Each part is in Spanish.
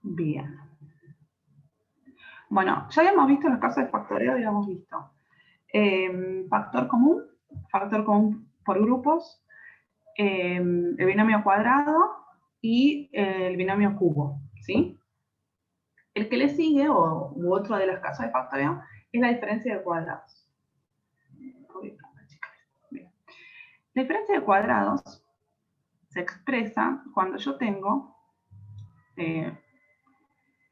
Bien. Bueno, ya habíamos visto los casos de factoreo, habíamos visto factor común por grupos, el binomio cuadrado y el binomio cubo, ¿sí? El que le sigue, u otro de los casos de factoreo, es la diferencia de cuadrados. Bien. La diferencia de cuadrados se expresa cuando yo tengo,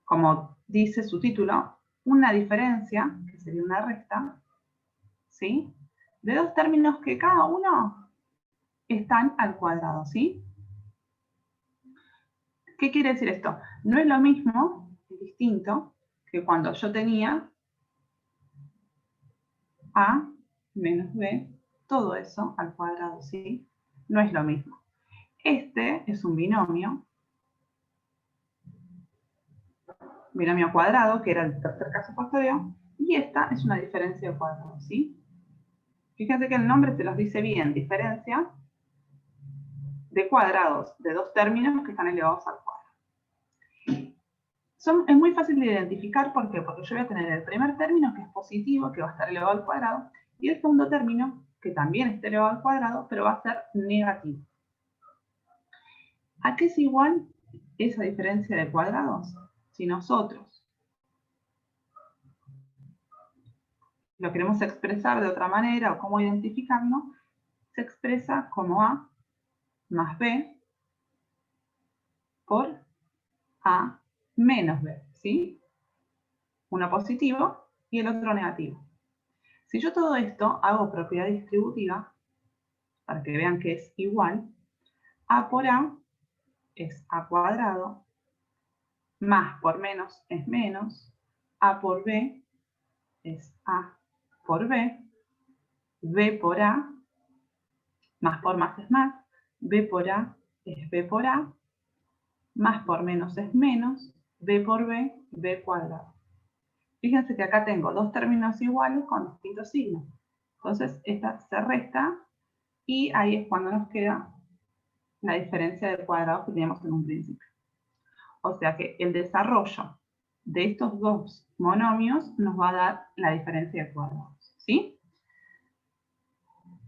como dice su título, una diferencia, que sería una recta, ¿sí? De dos términos que cada uno están al cuadrado, ¿sí? ¿Qué quiere decir esto? No es lo mismo, es distinto, que cuando yo tenía a menos b, todo eso al cuadrado, ¿sí? No es lo mismo. Este es un binomio cuadrado, que era el tercer caso factoreo, y esta es una diferencia de cuadrados, ¿sí? Fíjense que el nombre se los dice bien, diferencia de cuadrados de dos términos que están elevados al cuadrado. Es muy fácil de identificar, ¿por qué? Porque yo voy a tener el primer término, que es positivo, que va a estar elevado al cuadrado, y el segundo término, que también está elevado al cuadrado, pero va a ser negativo. ¿A qué es igual esa diferencia de cuadrados? Si nosotros lo queremos expresar de otra manera o cómo identificarlo, se expresa como A más B por A menos B, ¿sí? Uno positivo y el otro negativo. Si yo todo esto hago propiedad distributiva, para que vean que es igual, A por A es A cuadrado, más por menos es menos, A por B es A por B, B por A, más por más es más, B por A es B por A, más por menos es menos, B por B, B cuadrado. Fíjense que acá tengo dos términos iguales con distintos signos. Entonces, esta se resta y ahí es cuando nos queda la diferencia de cuadrados que teníamos en un principio. O sea que el desarrollo de estos dos monomios nos va a dar la diferencia de cuadrados, ¿sí?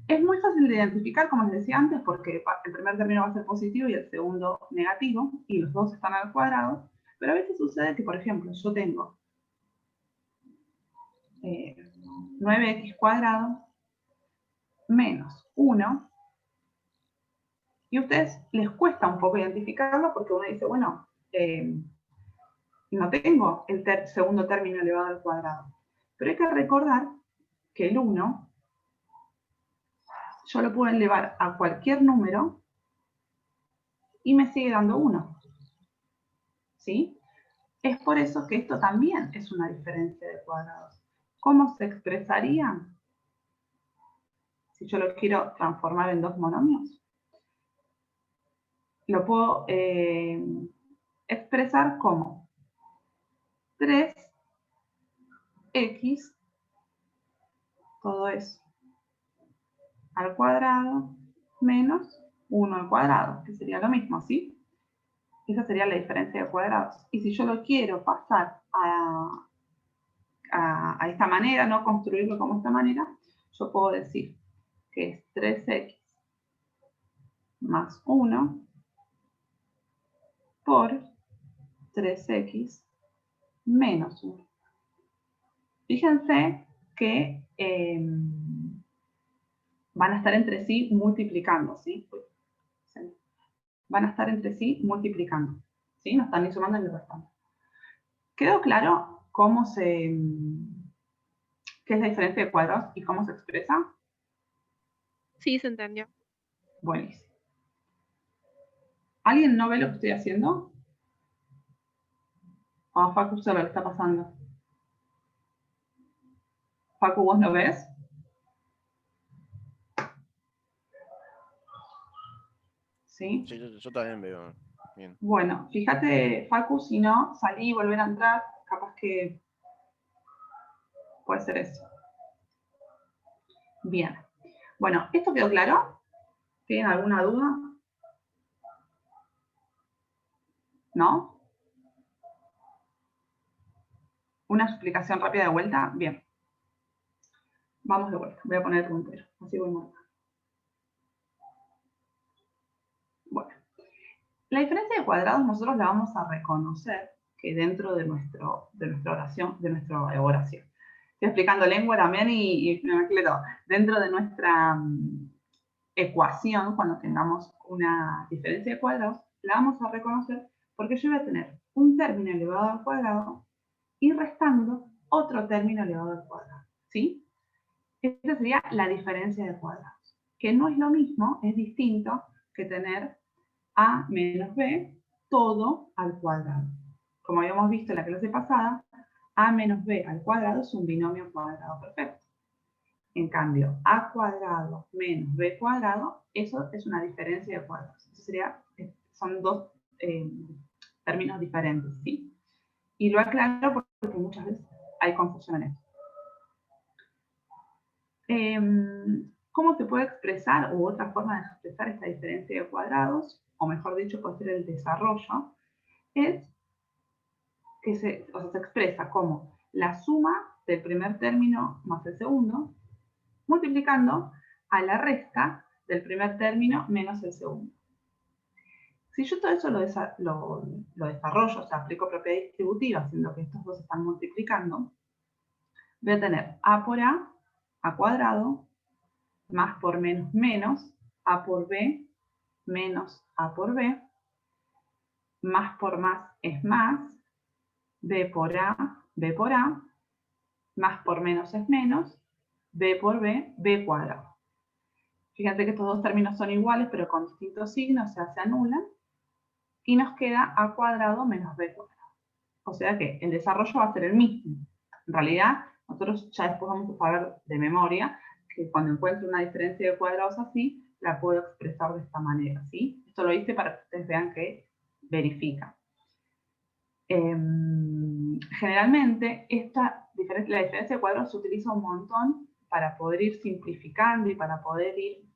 Es muy fácil de identificar, como les decía antes, porque el primer término va a ser positivo y el segundo negativo, y los dos están al cuadrado, pero a veces sucede que, por ejemplo, yo tengo 9x cuadrado menos 1, y a ustedes les cuesta un poco identificarlo porque uno dice, bueno, no tengo el segundo término elevado al cuadrado. Pero hay que recordar que el 1 yo lo puedo elevar a cualquier número y me sigue dando 1. ¿Sí? Es por eso que esto también es una diferencia de cuadrados. ¿Cómo se expresaría si yo lo quiero transformar en dos monomios? Lo puedo expresar como 3x, todo eso, al cuadrado, menos 1 al cuadrado, que sería lo mismo, ¿sí? Esa sería la diferencia de cuadrados. Y si yo lo quiero pasar a esta manera, no construirlo como esta manera, yo puedo decir que es 3x más 1 por 3x menos 1. Fíjense que van a estar entre sí multiplicando, ¿sí? Van a estar entre sí multiplicando, ¿sí? No están ni sumando ni restando. ¿Quedó claro qué es la diferencia de cuadrados y cómo se expresa? Sí, se entendió. Buenísimo. ¿Alguien no ve lo que estoy haciendo? ¿O a Facu se lo está pasando? Facu, ¿vos lo ves? ¿Sí? Sí, yo también veo bien. Bueno, fíjate, Facu, si no, salí y volver a entrar, capaz que puede ser eso. Bien. Bueno, ¿esto quedó claro? ¿Tienen alguna duda? ¿No? Una explicación rápida de vuelta. Bien. Vamos de vuelta. Voy a poner el puntero. Así voy más. Bueno. La diferencia de cuadrados nosotros la vamos a reconocer que dentro de nuestra oración, de nuestra oración. Estoy explicando lengua también y me mezclé todo. Dentro de nuestra ecuación, cuando tengamos una diferencia de cuadrados, la vamos a reconocer porque yo voy a tener un término elevado al cuadrado y restando otro término elevado al cuadrado. ¿Sí? Esta sería la diferencia de cuadrados, que no es lo mismo, es distinto que tener a menos b todo al cuadrado. Como habíamos visto en la clase pasada, a menos b al cuadrado es un binomio cuadrado perfecto. En cambio, a cuadrado menos b cuadrado, eso es una diferencia de cuadrados. Eso sería, son dos términos diferentes, ¿sí? Y lo aclaro porque muchas veces hay confusión en esto. ¿Cómo se puede expresar, u otra forma de expresar esta diferencia de cuadrados, o mejor dicho, puede ser el desarrollo, es que se expresa como la suma del primer término más el segundo, multiplicando a la resta del primer término menos el segundo. Si yo todo eso lo desarrollo, o sea, aplico propiedad distributiva, haciendo que estos dos se están multiplicando, voy a tener a por a cuadrado, más por menos, a por b, menos a por b, más por más es más, b por a, más por menos es menos, b por b, b cuadrado. Fíjate que estos dos términos son iguales, pero con distintos signos, o sea, se anulan, y nos queda a cuadrado menos b cuadrado. O sea que el desarrollo va a ser el mismo. En realidad, nosotros ya después vamos a saber de memoria que cuando encuentro una diferencia de cuadrados así, la puedo expresar de esta manera, ¿sí? Esto lo hice para que ustedes vean que verifica. Generalmente, la diferencia de cuadrados se utiliza un montón para poder ir simplificando y para poder ir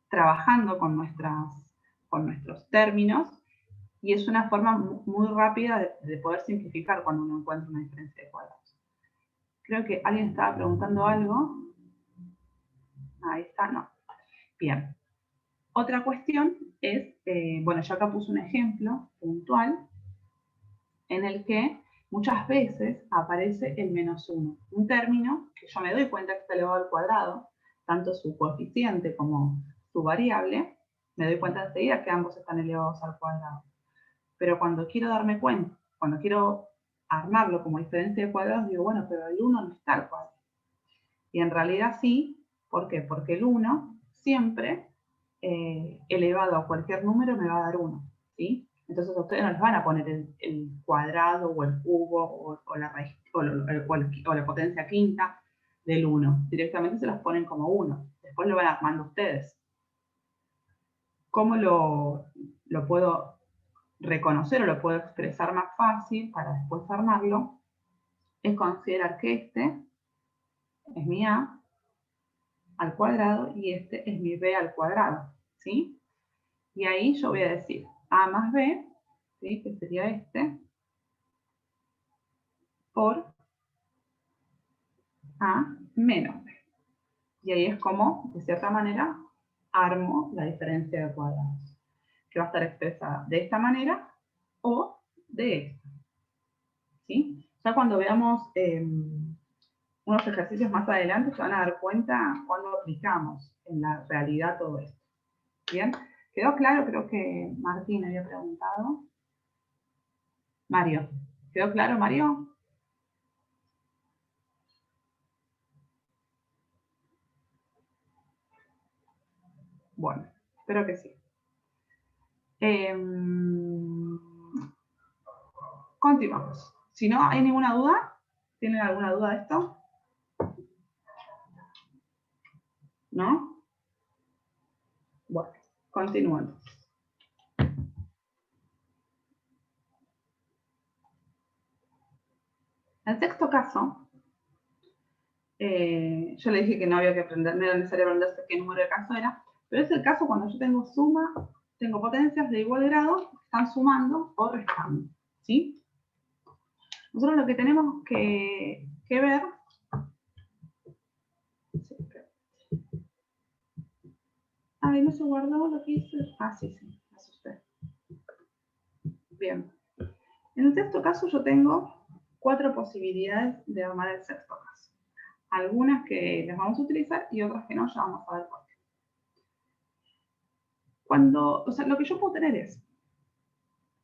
trabajando con nuestros términos, y es una forma muy rápida de poder simplificar cuando uno encuentra una diferencia de cuadrados. Creo que alguien estaba preguntando algo. Ahí está, no. Bien. Otra cuestión es, bueno, yo acá puse un ejemplo puntual en el que muchas veces aparece el menos 1. Un término que yo me doy cuenta que está elevado al cuadrado, tanto su coeficiente como su variable, me doy cuenta enseguida que ambos están elevados al cuadrado. Pero cuando quiero darme cuenta, cuando quiero armarlo como diferencia de cuadrados, digo, bueno, pero el 1 no está al cuadrado. Y en realidad sí, ¿por qué? Porque el 1 siempre elevado a cualquier número me va a dar 1, ¿sí? Entonces a ustedes no les van a poner el cuadrado o el cubo o la raíz o la potencia quinta del 1. Directamente se los ponen como 1. Después lo van armando ustedes. ¿Cómo lo puedo reconocer o lo puedo expresar más fácil para después armarlo? Es considerar que este es mi a al cuadrado y este es mi b al cuadrado, ¿sí? Y ahí yo voy a decir a más b, ¿sí? Que sería este, por a menos b. Y ahí es como, de cierta manera, armo la diferencia de cuadrados, que va a estar expresada de esta manera o de esta, ¿sí? Ya cuando veamos unos ejercicios más adelante se van a dar cuenta cuando aplicamos en la realidad todo esto. ¿Bien? ¿Quedó claro? Creo que Martín había preguntado. Mario. ¿Quedó claro, Mario? Bueno, espero que sí. Continuamos. Si no hay ninguna duda, ¿tienen alguna duda de esto? ¿No? Bueno, continuando. En el sexto caso, yo le dije que no había que aprender, no era necesario aprenderse qué número de caso era, pero es el caso cuando yo tengo suma, tengo potencias de igual grado que están sumando o restando, ¿sí? Nosotros lo que tenemos que ver... Ay, no se guardó lo que hice. Ah, sí, me asusté. Bien. En el sexto caso yo tengo 4 posibilidades de armar el sexto caso. Algunas que las vamos a utilizar y otras que no, ya vamos a ver por qué. O sea, lo que yo puedo tener es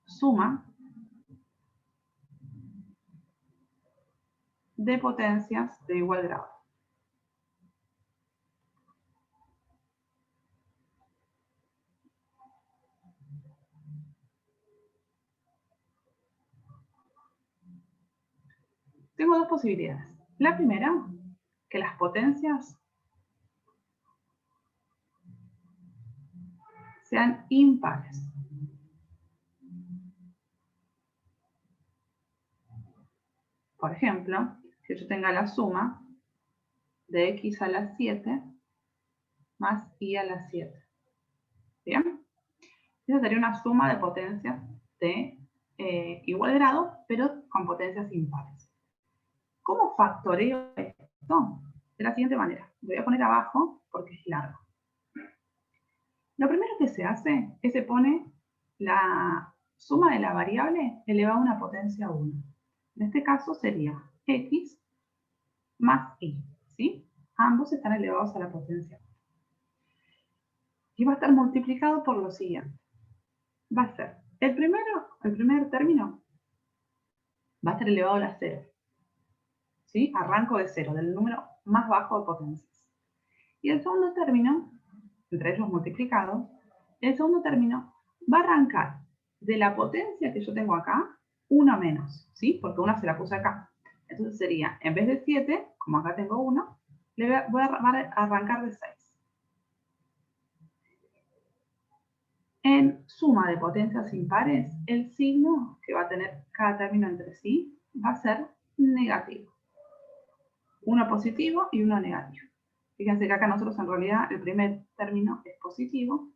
suma de potencias de igual grado. Tengo 2 posibilidades. La primera, que las potencias sean impares. Por ejemplo, que yo tenga la suma de x a la 7 más y a la 7. ¿Bien? Esa sería una suma de potencias de igual grado, pero con potencias impares. ¿Cómo factoreo esto? De la siguiente manera. Lo voy a poner abajo porque es largo. Lo primero que se hace es se pone la suma de la variable elevada a una potencia 1. En este caso sería x más y, ¿sí? Ambos están elevados a la potencia 1. Y va a estar multiplicado por lo siguiente. Va a ser, el primer término va a estar elevado a la 0. ¿Sí? Arranco de 0, del número más bajo de potencias. Y el segundo término, entre ellos multiplicados, el segundo término va a arrancar de la potencia que yo tengo acá, 1 menos, ¿sí? Porque 1 se la puse acá. Entonces sería, en vez de 7, como acá tengo 1, voy a arrancar de 6. En suma de potencias impares, el signo que va a tener cada término entre sí va a ser negativo. Uno positivo y uno negativo. Fíjense que acá nosotros en realidad el primer término es positivo,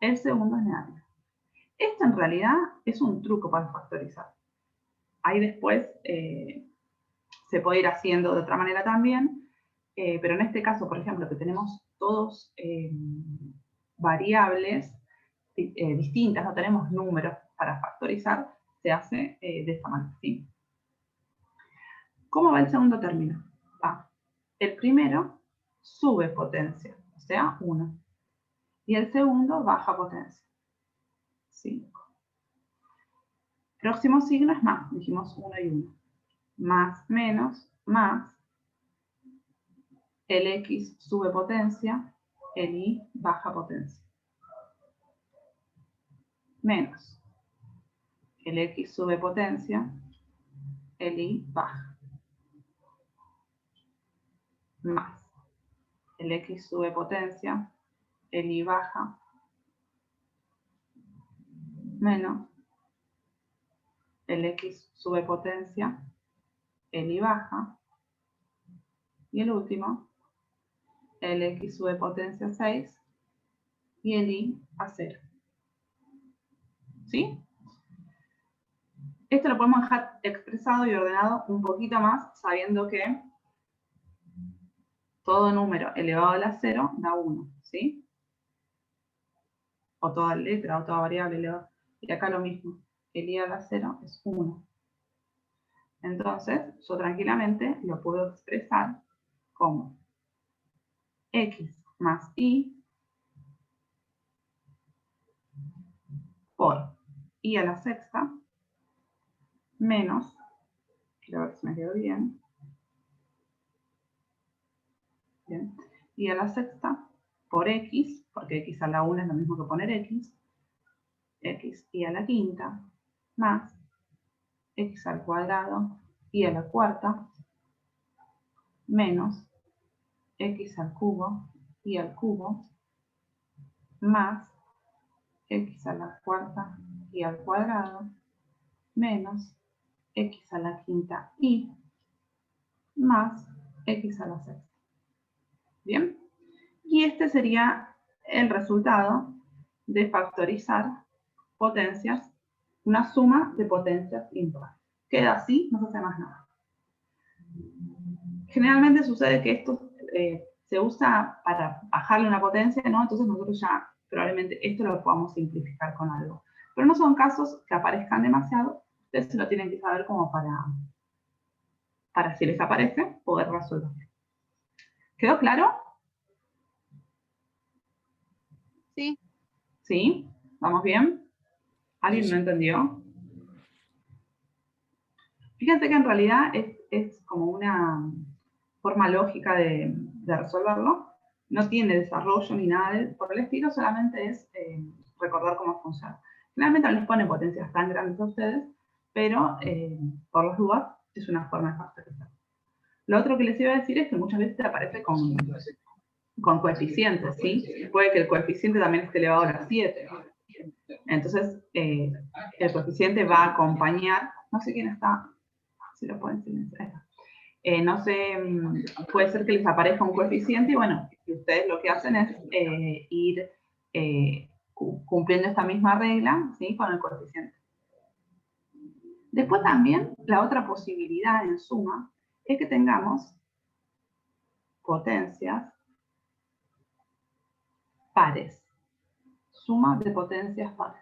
el segundo es negativo. Esto en realidad es un truco para factorizar. Ahí después se puede ir haciendo de otra manera también, pero en este caso, por ejemplo, que tenemos todos variables distintas, no tenemos números para factorizar, se hace de esta manera, ¿sí? ¿Cómo va el segundo término? El primero sube potencia, o sea, 1. Y el segundo baja potencia, 5. Próximo signo es más, dijimos 1 y 1. Más, menos, más. El x sube potencia, el y baja potencia. Menos. El x sube potencia, el y baja. Más. El x sube potencia, el y baja. Menos. El x sube potencia, el y baja. Y el último, el x sube potencia 6 y el y a 0. ¿Sí? Esto lo podemos dejar expresado y ordenado un poquito más, sabiendo que todo número elevado a la 0 da 1, ¿sí? O toda letra o toda variable elevada. Y acá lo mismo, el y a la 0 es 1. Entonces, yo tranquilamente lo puedo expresar como x más y por y a la sexta menos, quiero ver si me quedó bien, y a la sexta por x, porque x a la 1 es lo mismo que poner x y a la quinta, más x al cuadrado y a la cuarta, menos x al cubo y al cubo, más x a la cuarta y al cuadrado, menos x a la quinta y más x a la sexta. ¿Bien? Y este sería el resultado de factorizar potencias, una suma de potencias impares. queda así, no se hace más nada. Generalmente sucede que esto se usa para bajarle una potencia, ¿no? Entonces nosotros ya probablemente esto lo podamos simplificar con algo. Pero no son casos que aparezcan demasiado, ustedes se lo tienen que saber como para si les aparece, poder resolverlo. ¿Quedó claro? Sí. ¿Sí? ¿Vamos bien? ¿Alguien Sí, no sí. entendió? Fíjense que en realidad es como una forma lógica de resolverlo. No tiene desarrollo ni nada por el estilo, solamente es recordar cómo funciona. Generalmente no les pone potencias tan grandes a ustedes, pero por las dudas es una forma de factorizar. Lo otro que les iba a decir es que muchas veces te aparece con coeficientes, ¿sí? Puede que el coeficiente también esté elevado a 7. Entonces, el coeficiente va a acompañar, no sé quién está, si lo pueden silenciar. No sé, puede ser que les aparezca un coeficiente y bueno, ustedes lo que hacen es ir cumpliendo esta misma regla, ¿sí? Con el coeficiente. Después también, la otra posibilidad en suma es que tengamos potencias pares, suma de potencias pares.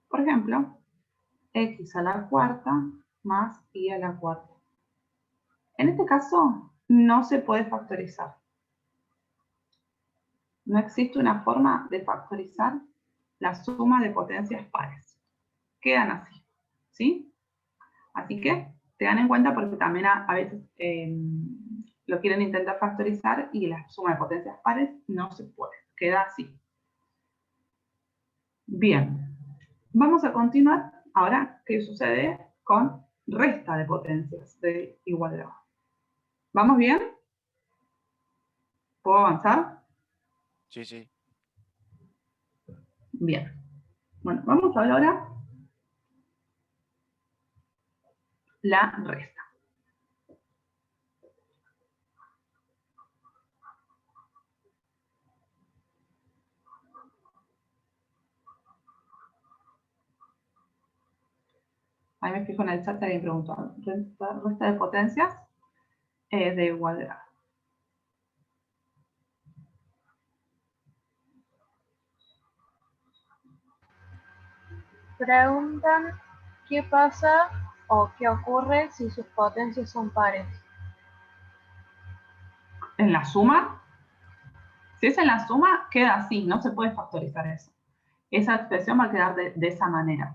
Por ejemplo, x a la cuarta más y a la cuarta. En este caso, no se puede factorizar. No existe una forma de factorizar la suma de potencias pares. Quedan así, ¿sí? Así que tengan en cuenta porque también a veces lo quieren intentar factorizar y la suma de potencias pares no se puede. Queda así. Bien. Vamos a continuar ahora qué sucede con resta de potencias de igual grado. ¿Vamos bien? ¿Puedo avanzar? Sí, sí. Bien. Bueno, vamos a ver ahora la resta. Ahí me fijo en el chat, alguien preguntó. Resta de potencias es de igual grado. Preguntan qué pasa o qué ocurre si sus potencias son pares. En la suma, si es en la suma, queda así, no se puede factorizar eso. Esa expresión va a quedar de esa manera.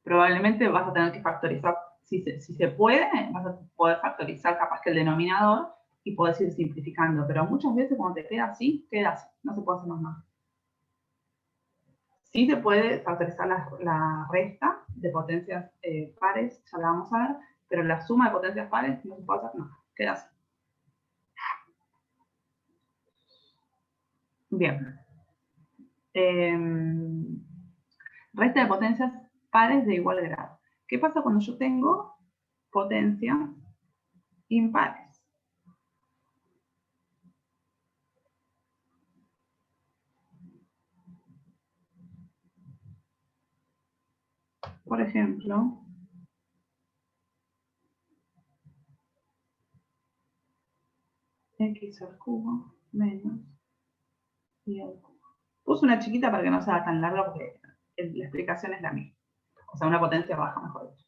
Probablemente vas a tener que factorizar, si se puede, vas a poder factorizar capaz que el denominador y puedes ir simplificando, pero muchas veces cuando te queda así, no se puede hacer más nada. Sí se puede factorizar la resta de potencias pares, ya la vamos a ver, pero la suma de potencias pares no se puede hacer nada, queda así. Bien. Resta de potencias pares de igual grado. ¿Qué pasa cuando yo tengo potencias impares? Por ejemplo, x al cubo menos y al cubo. Puse una chiquita para que no sea tan larga porque la explicación es la misma. O sea, una potencia baja, mejor dicho.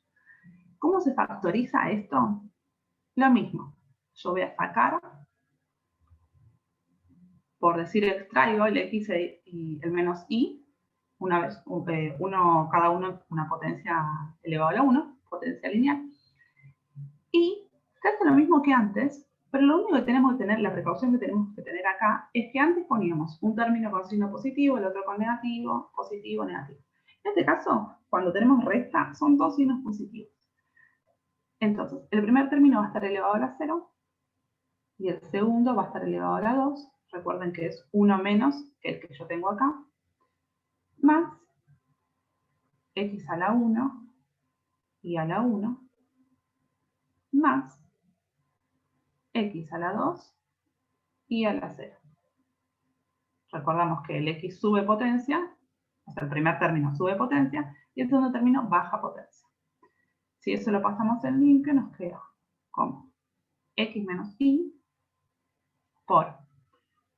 ¿Cómo se factoriza esto? Lo mismo. Yo voy a sacar, por decir extraigo el x y el menos y, una vez, cada uno una potencia elevado a la 1, potencia lineal. Y se hace lo mismo que antes, pero lo único que tenemos que tener, la precaución que tenemos que tener acá, es que antes poníamos un término con signo positivo, el otro con negativo, positivo, negativo. En este caso, cuando tenemos resta, son dos signos positivos. Entonces, el primer término va a estar elevado a la 0 y el segundo va a estar elevado a la 2. Recuerden que es 1 menos que el que yo tengo acá, más x a la 1 y a la 1, más x a la 2 y a la 0. Recordamos que el x sube potencia, o sea, el primer término sube potencia, y el segundo término baja potencia. Si eso lo pasamos en limpio, nos queda como x menos y por,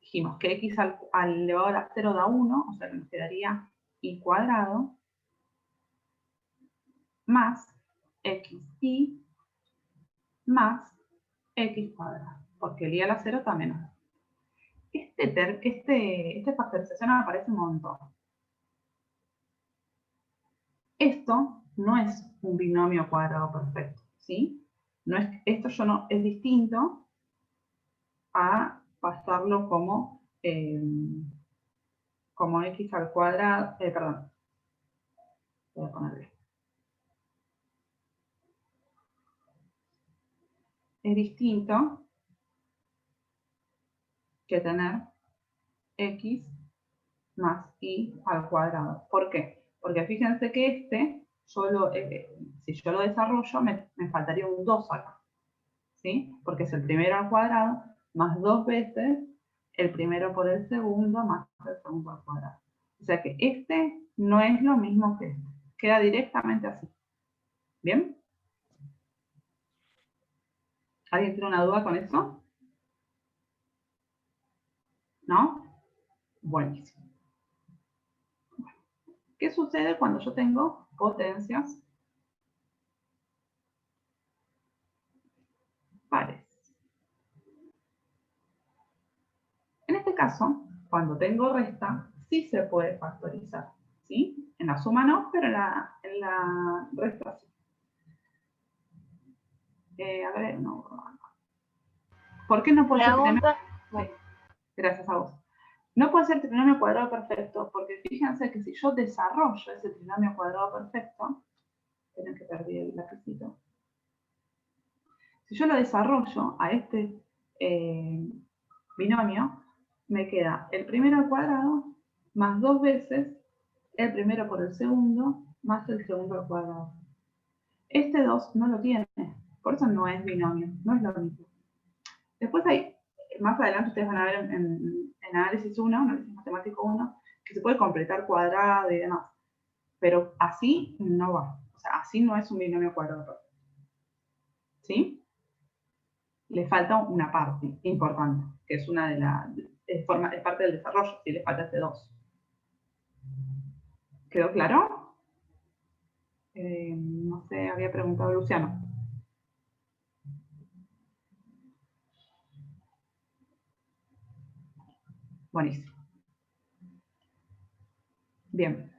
dijimos que x al elevado a la 0 da 1, o sea que nos quedaría y cuadrado más xy más x cuadrado, porque el y a la 0 también nos da. Esta factorización aparece un montón. Esto no es un binomio cuadrado perfecto, ¿sí? No es, es distinto a pasarlo como x al cuadrado, perdón, voy a ponerle. Es distinto que tener x más y al cuadrado. ¿Por qué? Porque fíjense que si yo lo desarrollo, me faltaría un 2 acá, ¿sí? Porque es el primero al cuadrado más 2 veces el primero por el segundo más el segundo al cuadrado. O sea que este no es lo mismo que este. Queda directamente así. ¿Bien? ¿Alguien tiene una duda con eso? ¿No? Buenísimo. ¿Qué sucede cuando yo tengo potencias pares? En este caso, cuando tengo resta, sí se puede factorizar, ¿sí? En la suma no, pero en la resta sí. A ver, no. ¿Por qué no puede ser trinomio? Bueno, Gracias a vos. No puede ser trinomio cuadrado perfecto, porque fíjense que si yo desarrollo ese trinomio cuadrado perfecto, tienen que perder el lapicito. Si yo lo desarrollo a este binomio, me queda el primero al cuadrado más 2 veces el primero por el segundo más el segundo al cuadrado. Este 2 no lo tiene, por eso no es binomio, no es lo mismo. Después hay, más adelante ustedes van a ver en análisis 1, análisis matemático 1, que se puede completar cuadrado y demás. Pero así no va. O sea, así no es un binomio cuadrado. ¿Sí? Le falta una parte importante, que es una de las... Es parte del desarrollo, si le falta este 2. ¿Quedó claro? No sé, había preguntado Luciano. Buenísimo. Bien.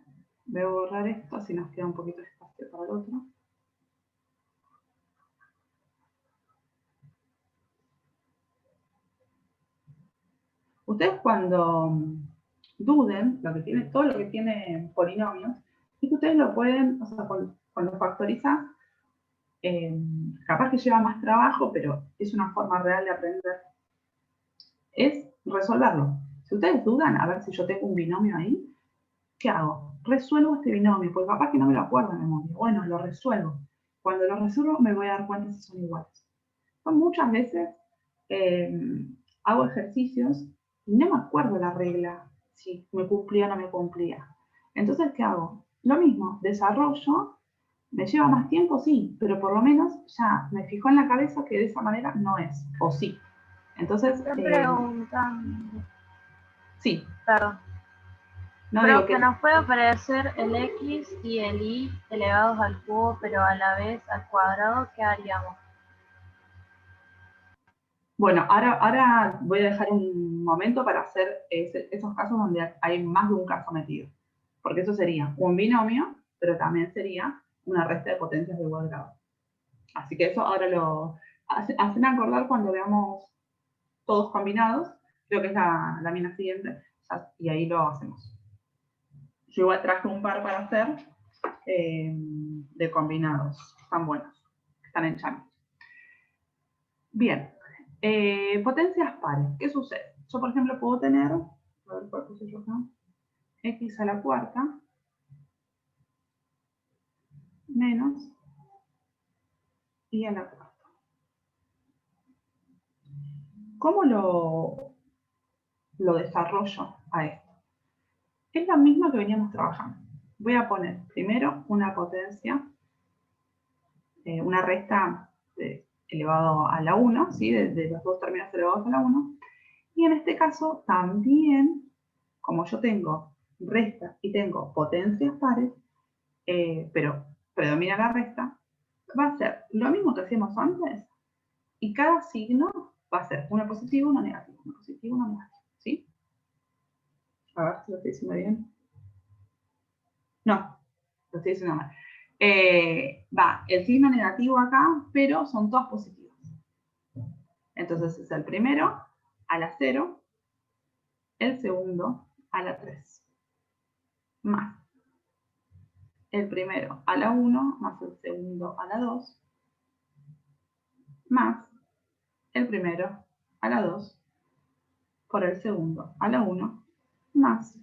Voy a borrar esto, así nos queda un poquito de espacio para el otro. Ustedes cuando duden, todo lo que tiene polinomios, es que ustedes lo pueden, o sea, cuando factorizan, capaz que lleva más trabajo, pero es una forma real de aprender, es resolverlo. Si ustedes dudan, a ver si yo tengo un binomio ahí, ¿qué hago? Resuelvo este binomio, porque capaz que no me lo acuerdo de memoria. Bueno, lo resuelvo. Cuando lo resuelvo me voy a dar cuenta si son iguales. Muchas veces hago ejercicios y no me acuerdo la regla, si me cumplía o no me cumplía. Entonces, ¿qué hago? Lo mismo, desarrollo, me lleva más tiempo, sí, pero por lo menos ya me fijo en la cabeza que de esa manera no es, o sí. Entonces, estoy preguntando. sí. Perdón. No Pero digo que nos puede aparecer el x y el y elevados al cubo, pero a la vez al cuadrado, ¿qué haríamos? Bueno, ahora voy a dejar un momento para hacer esos casos donde hay más de un caso metido. Porque eso sería un binomio, pero también sería una resta de potencias de igual grado. Así que eso ahora lo hacen acordar cuando veamos todos combinados. Creo que es la lámina siguiente. Y ahí lo hacemos. Yo igual traje un par para hacer de combinados. Están buenos. Están en Chami. Bien. Potencias pares. ¿Qué sucede? Yo, por ejemplo, puedo tener, a ver cuál puse yo acá, x a la cuarta menos y a la cuarta. ¿Cómo lo desarrollo a esto? Es lo mismo que veníamos trabajando. Voy a poner primero una potencia una resta elevado a la 1, ¿sí? De los dos términos elevados a la 1. Y en este caso también, como yo tengo resta y tengo potencias pares, pero predomina la resta, va a ser lo mismo que hacíamos antes, y cada signo va a ser uno positivo, uno negativo, uno positivo, uno negativo, ¿sí? A ver si lo estoy diciendo bien. No, lo estoy diciendo mal. Va el signo negativo acá, pero son todas positivas. Entonces es el primero a la 0, el segundo a la 3, más el primero a la 1, más el segundo a la 2, más el primero a la 2, por el segundo a la 1, más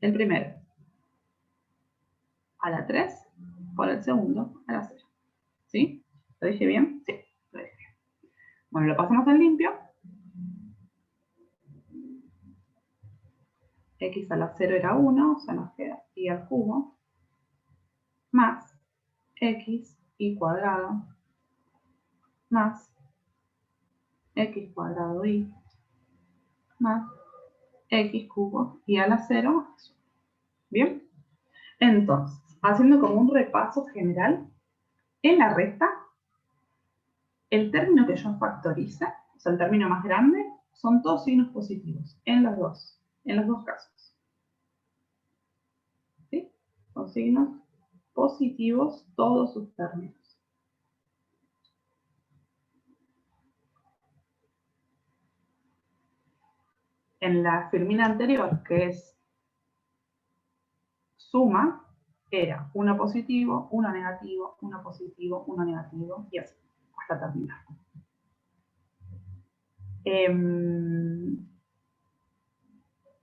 el primero a la 3, por el segundo a la 0. ¿Sí? ¿Lo dije bien? Sí, lo dije bien. Bueno, lo pasamos en limpio. X a la 0 era 1, o sea, nos queda y al cubo, más x y cuadrado, más x cuadrado y, más x cubo y a la 0. ¿Bien? Entonces, haciendo como un repaso general, en la resta, el término que yo factorice, o sea, el término más grande, son todos signos positivos, en los dos casos. ¿Sí? Son signos positivos todos sus términos. En la filmina anterior, que es suma, era uno positivo, uno negativo, uno positivo, uno negativo, y así, hasta terminar.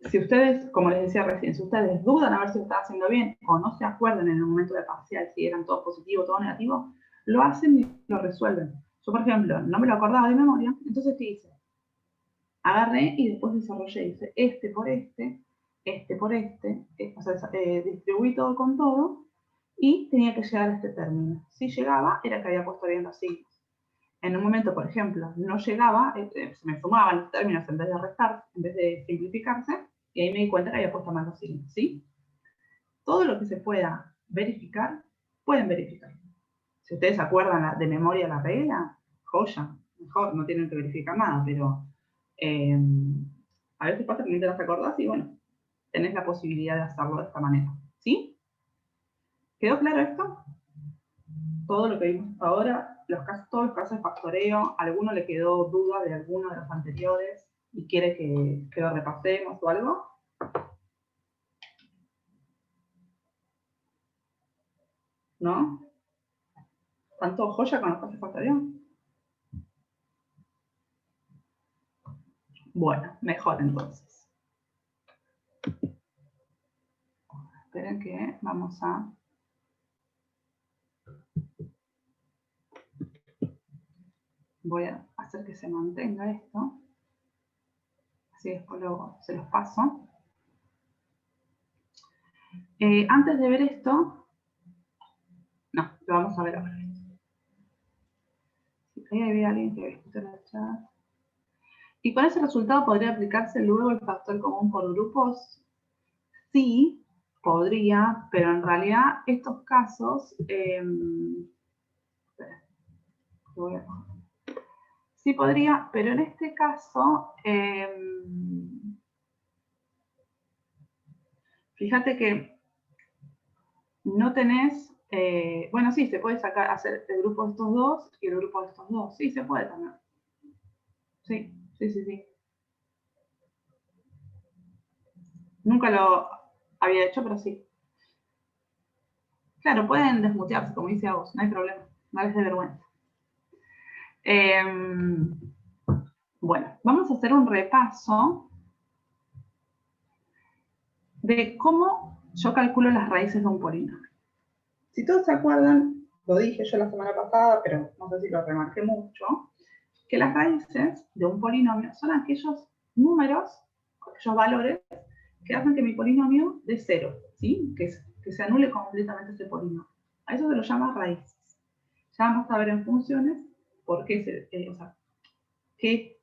Si ustedes, como les decía recién, si ustedes dudan a ver si lo están haciendo bien o no se acuerdan en el momento de parcial si eran todos positivos o todos negativos, lo hacen y lo resuelven. Yo, por ejemplo, no me lo acordaba de memoria, entonces, ¿qué hice? Agarré y después desarrollé, hice este por este por este, o sea, distribuí todo con todo y tenía que llegar a este término. Si llegaba, era que había puesto bien los signos. En un momento, por ejemplo, no llegaba, se me sumaban los términos en vez de restar, en vez de simplificarse, y ahí me di cuenta que había puesto mal los signos, ¿sí? Todo lo que se pueda verificar, pueden verificar. Si ustedes se acuerdan de memoria la regla, joya, mejor, no tienen que verificar nada, pero a veces pasa que no te las acordás y bueno, tenés la posibilidad de hacerlo de esta manera, ¿sí? ¿Quedó claro esto? Todo lo que vimos hasta ahora, todos los casos de factoreo, ¿a alguno le quedó duda de alguno de los anteriores y quiere que lo repasemos o algo? ¿No? ¿Tanto joya con los casos de factoreo? Bueno, mejor entonces. Esperen que vamos a... Voy a hacer que se mantenga esto. Así después luego se los paso. Antes de ver esto... No, lo vamos a ver ahora. Ahí había alguien que escuchó en el chat. ¿Y con ese resultado podría aplicarse luego el factor común por grupos? Sí, podría, pero en realidad estos casos... sí podría, pero en este caso... fíjate que no tenés... bueno, sí, se puede hacer el grupo de estos dos y el grupo de estos dos. Sí, se puede también. Sí, sí, sí, sí. Nunca lo había hecho, pero sí. Claro, pueden desmutearse, como dice a vos, no hay problema. No les dé vergüenza. Bueno, vamos a hacer un repaso de cómo yo calculo las raíces de un polinomio. Si todos se acuerdan, lo dije yo la semana pasada, pero no sé si lo remarqué mucho, que las raíces de un polinomio son aquellos números, aquellos valores que hacen que mi polinomio dé 0, ¿sí? Que es que se anule completamente ese polinomio. A eso se lo llama raíces. Ya vamos a ver en funciones por qué qué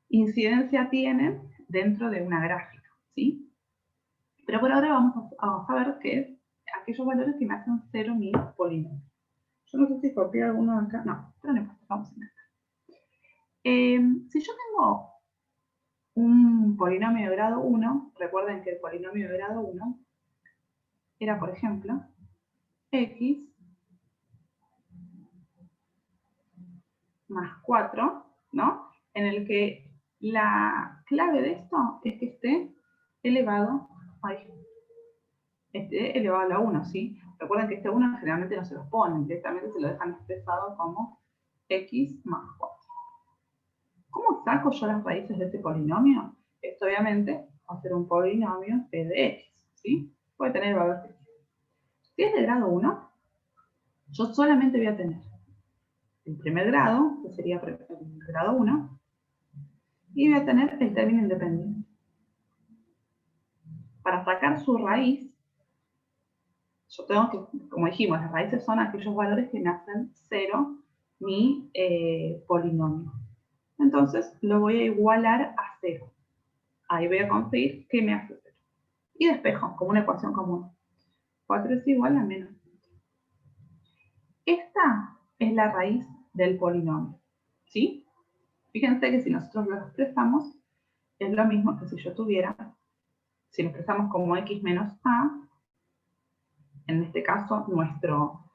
incidencia tienen dentro de una gráfica, ¿sí? Pero por ahora vamos a ver qué es aquellos valores que me hacen 0 mi polinomio. Yo no sé si copié alguno de acá. No, pero no importa, vamos a intentar. Si yo tengo un polinomio de grado 1, recuerden que el polinomio de grado 1 era, por ejemplo, x más 4, ¿no? En el que la clave de esto es que esté elevado a la 1, ¿sí? Recuerden que este 1 generalmente no se los ponen, directamente se lo dejan expresado como x más 4. ¿Cómo saco yo las raíces de este polinomio? Esto obviamente va a ser un polinomio p de x, ¿sí? Puede tener valor que quiera. Si es de grado 1, yo solamente voy a tener el primer grado, que sería el grado 1, y voy a tener el término independiente. Para sacar su raíz, yo tengo que, como dijimos, las raíces son aquellos valores que me hacen 0 mi polinomio. Entonces lo voy a igualar a 0. Ahí voy a conseguir que me hace 0. Y despejo como una ecuación común. 4 es igual a menos 4. Esta es la raíz del polinomio, ¿sí? Fíjense que si nosotros lo expresamos, es lo mismo que si yo tuviera, si lo expresamos como x menos a, en este caso nuestro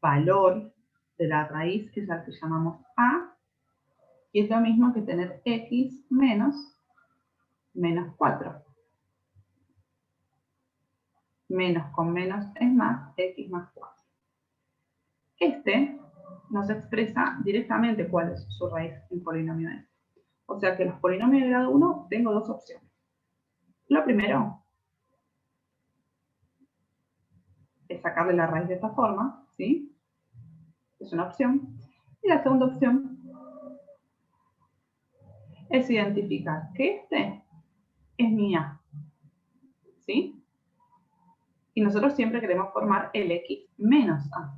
valor de la raíz es el que llamamos a, y es lo mismo que tener x menos 4. Menos con menos es más, x más 4. Este nos expresa directamente cuál es su raíz en polinomio n. O sea que en los polinomios de grado 1 tengo dos opciones. Lo primero es sacarle la raíz de esta forma, ¿sí? Es una opción. Y la segunda opción es identificar que este es mi a, ¿sí? Y nosotros siempre queremos formar el x menos a.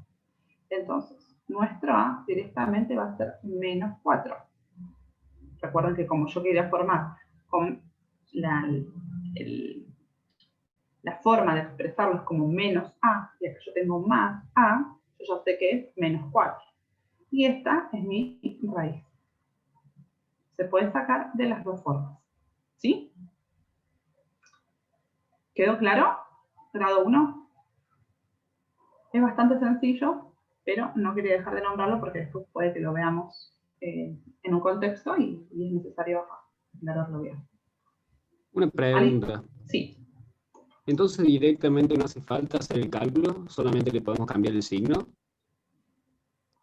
Entonces, nuestro a directamente va a ser menos 4. Recuerden que como yo quería formar con la forma de expresarlos como menos a, y aquí yo tengo más a, yo ya sé que es menos 4. Y esta es mi raíz. Se puede sacar de las dos formas. ¿Sí? ¿Quedó claro? Grado 1. Es bastante sencillo, pero no quería dejar de nombrarlo porque después puede que lo veamos en un contexto y es necesario aclararlo bien. Una pregunta. Sí. Entonces directamente no hace falta hacer el cálculo, solamente le podemos cambiar el signo.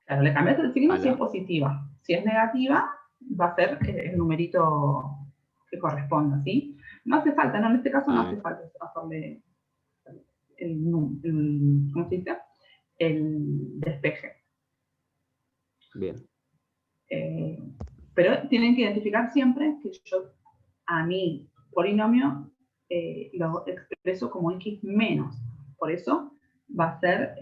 Claro, le cambias el signo si Ala. es positiva. Si es negativa, va a ser el numerito que corresponda, ¿sí? No hace falta, no, en este caso no hace falta hacerle ¿cómo se dice? El despeje. Bien. Pero tienen que identificar siempre que yo a mi polinomio lo expreso como x menos. Por eso va a ser,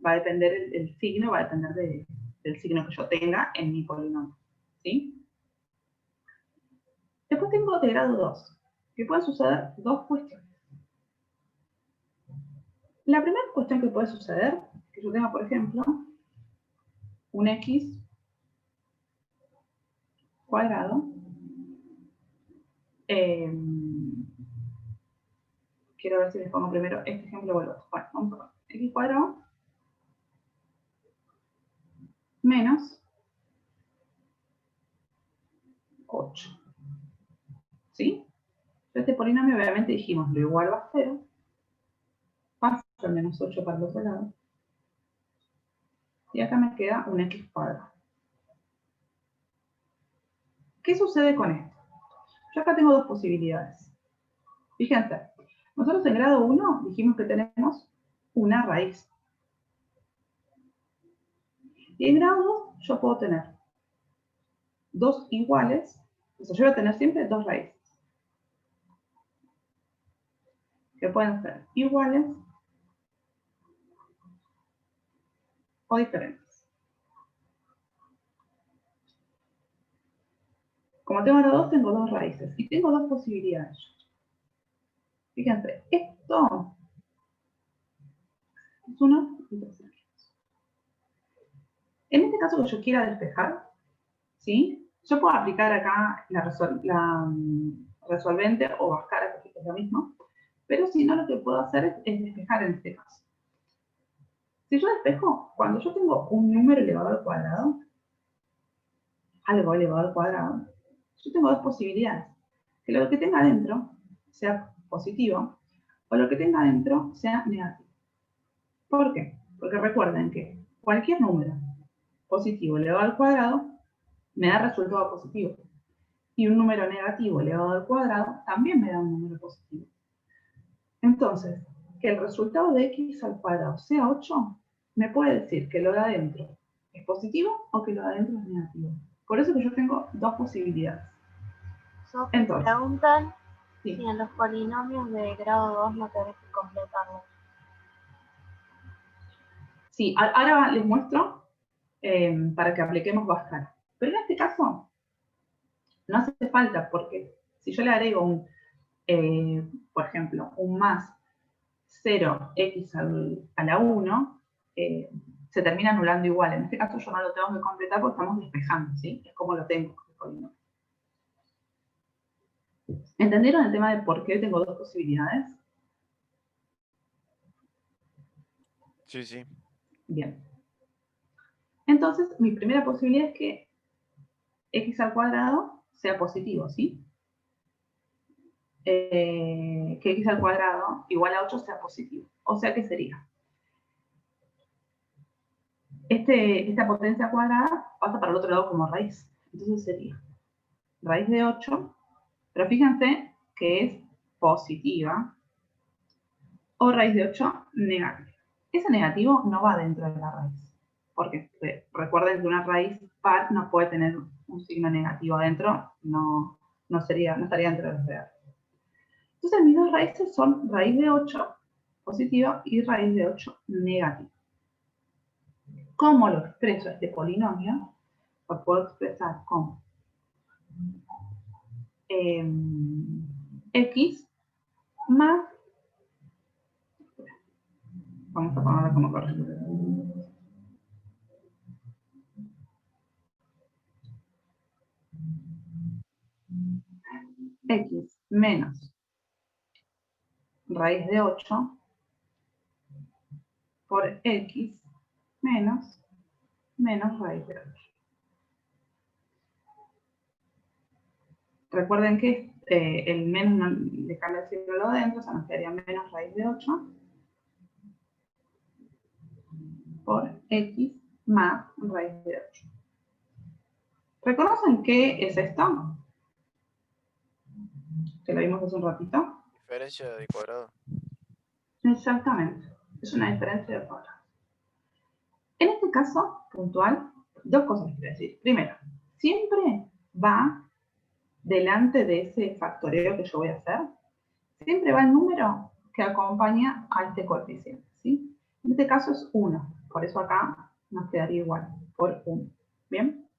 va a depender el signo, va a depender del signo que yo tenga en mi polinomio. ¿Sí? Después tengo de grado 2, que pueden suceder dos cuestiones. La primera cuestión que puede suceder, que yo tenga, por ejemplo, un x cuadrado, quiero ver si les pongo primero este ejemplo o el otro. Bueno, vamos a ver. X cuadrado menos 8. ¿Sí? Este polinomio obviamente dijimos lo igual a 0. Paso el menos 8 para el otro lado. Y acá me queda un x cuadrado. ¿Qué sucede con esto? Yo acá tengo dos posibilidades. Fíjense, nosotros en grado 1 dijimos que tenemos una raíz. Y en grado 2 yo puedo tener dos iguales, o sea, yo voy a tener siempre dos raíces. que pueden ser iguales o diferentes. Como tengo ahora 2, tengo 2 raíces y tengo 2 posibilidades. Fíjense, esto es 1 y 3. En este caso que yo quiera despejar, ¿sí? Yo puedo aplicar acá la resolvente o Bhaskara, que es lo mismo, pero si no, lo que puedo hacer es despejar en este caso. Si yo despejo, cuando yo tengo un número elevado al cuadrado, algo elevado al cuadrado, yo tengo 2 posibilidades. Que lo que tenga adentro sea positivo o lo que tenga adentro sea negativo. ¿Por qué? Porque recuerden que cualquier número positivo elevado al cuadrado me da resultado positivo. Y un número negativo elevado al cuadrado también me da un número positivo. Entonces, que el resultado de x al cuadrado sea 8, me puede decir que lo de adentro es positivo o que lo de adentro es negativo. Por eso que yo tengo 2 posibilidades. Sofi, Entonces, preguntan sí. si en los polinomios de grado 2 no tenés que completarlos. Sí, ahora les muestro para que apliquemos Bhaskara. Pero en este caso, no hace falta, porque si yo le agrego un, por ejemplo, un más 0x a la 1, se termina anulando igual. En este caso yo no lo tengo que completar porque estamos despejando, ¿sí? Es como lo tengo. ¿Entendieron el tema de por qué tengo 2 posibilidades? Sí, sí. Bien. Entonces, mi primera posibilidad es que x al cuadrado sea positivo, ¿sí? Que x al cuadrado igual a 8 sea positivo. O sea, ¿qué sería? Esta potencia cuadrada pasa para el otro lado como raíz. Entonces sería raíz de 8, pero fíjense que es positiva, o raíz de 8 negativa. Ese negativo no va dentro de la raíz, porque recuerden que una raíz par no puede tener un signo negativo adentro, no estaría dentro del real. Entonces mis 2 raíces son raíz de 8 positiva y raíz de 8 negativa. ¿Cómo lo expreso este polinomio? Lo puedo expresar como x más, vamos a ponerlo como correcto, x menos raíz de 8 por x menos raíz de 8. Recuerden que el menos no le cambia el signo de adentro, o sea, nos quedaría menos raíz de 8 por x más raíz de 8. ¿Reconocen qué es esto? Que lo vimos hace un ratito. Diferencia de cuadrado. Exactamente, es una diferencia de cuadrado. En este caso puntual, 2 cosas quiero decir. Primero, siempre va delante de ese factoreo que yo voy a hacer, siempre va el número que acompaña a este coeficiente, ¿sí? En este caso es 1, por eso acá nos quedaría igual, por 1. ¿Bien?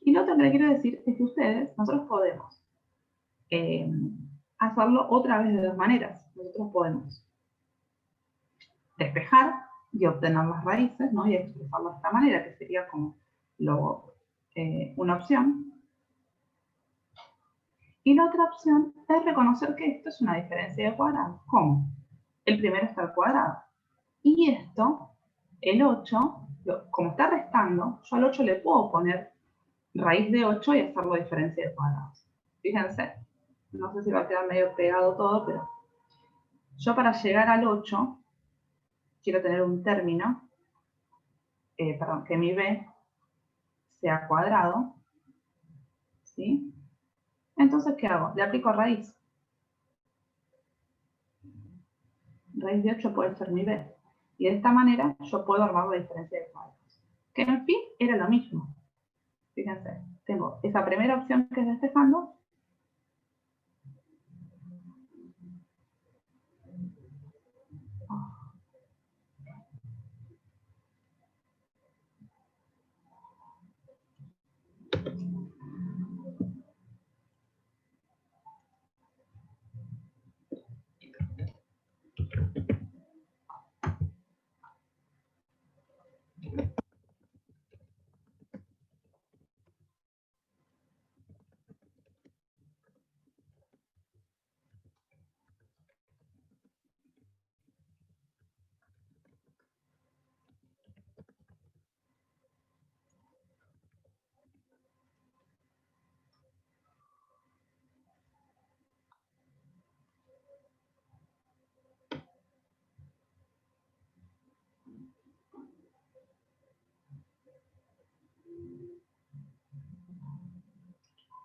Y lo otro que le quiero decir es que nosotros podemos hacerlo otra vez de 2 maneras. Nosotros podemos despejar y obtener las raíces, ¿no? Y expresarlo de esta manera, que sería como una opción. Y la otra opción es reconocer que esto es una diferencia de cuadrados. ¿Cómo? El primero está al cuadrado. Y esto, el 8, como está restando, yo al 8 le puedo poner raíz de 8 y hacerlo diferencia de cuadrados. Fíjense, no sé si va a quedar medio pegado todo, pero yo para llegar al 8 quiero tener un término, que mi b sea cuadrado, ¿sí? Entonces, ¿qué hago? Le aplico raíz. Raíz de 8 puede ser mi b. Y de esta manera yo puedo armar la diferencia de cuadrados. Que en fin era lo mismo. Fíjense, tengo esa primera opción que es despejando.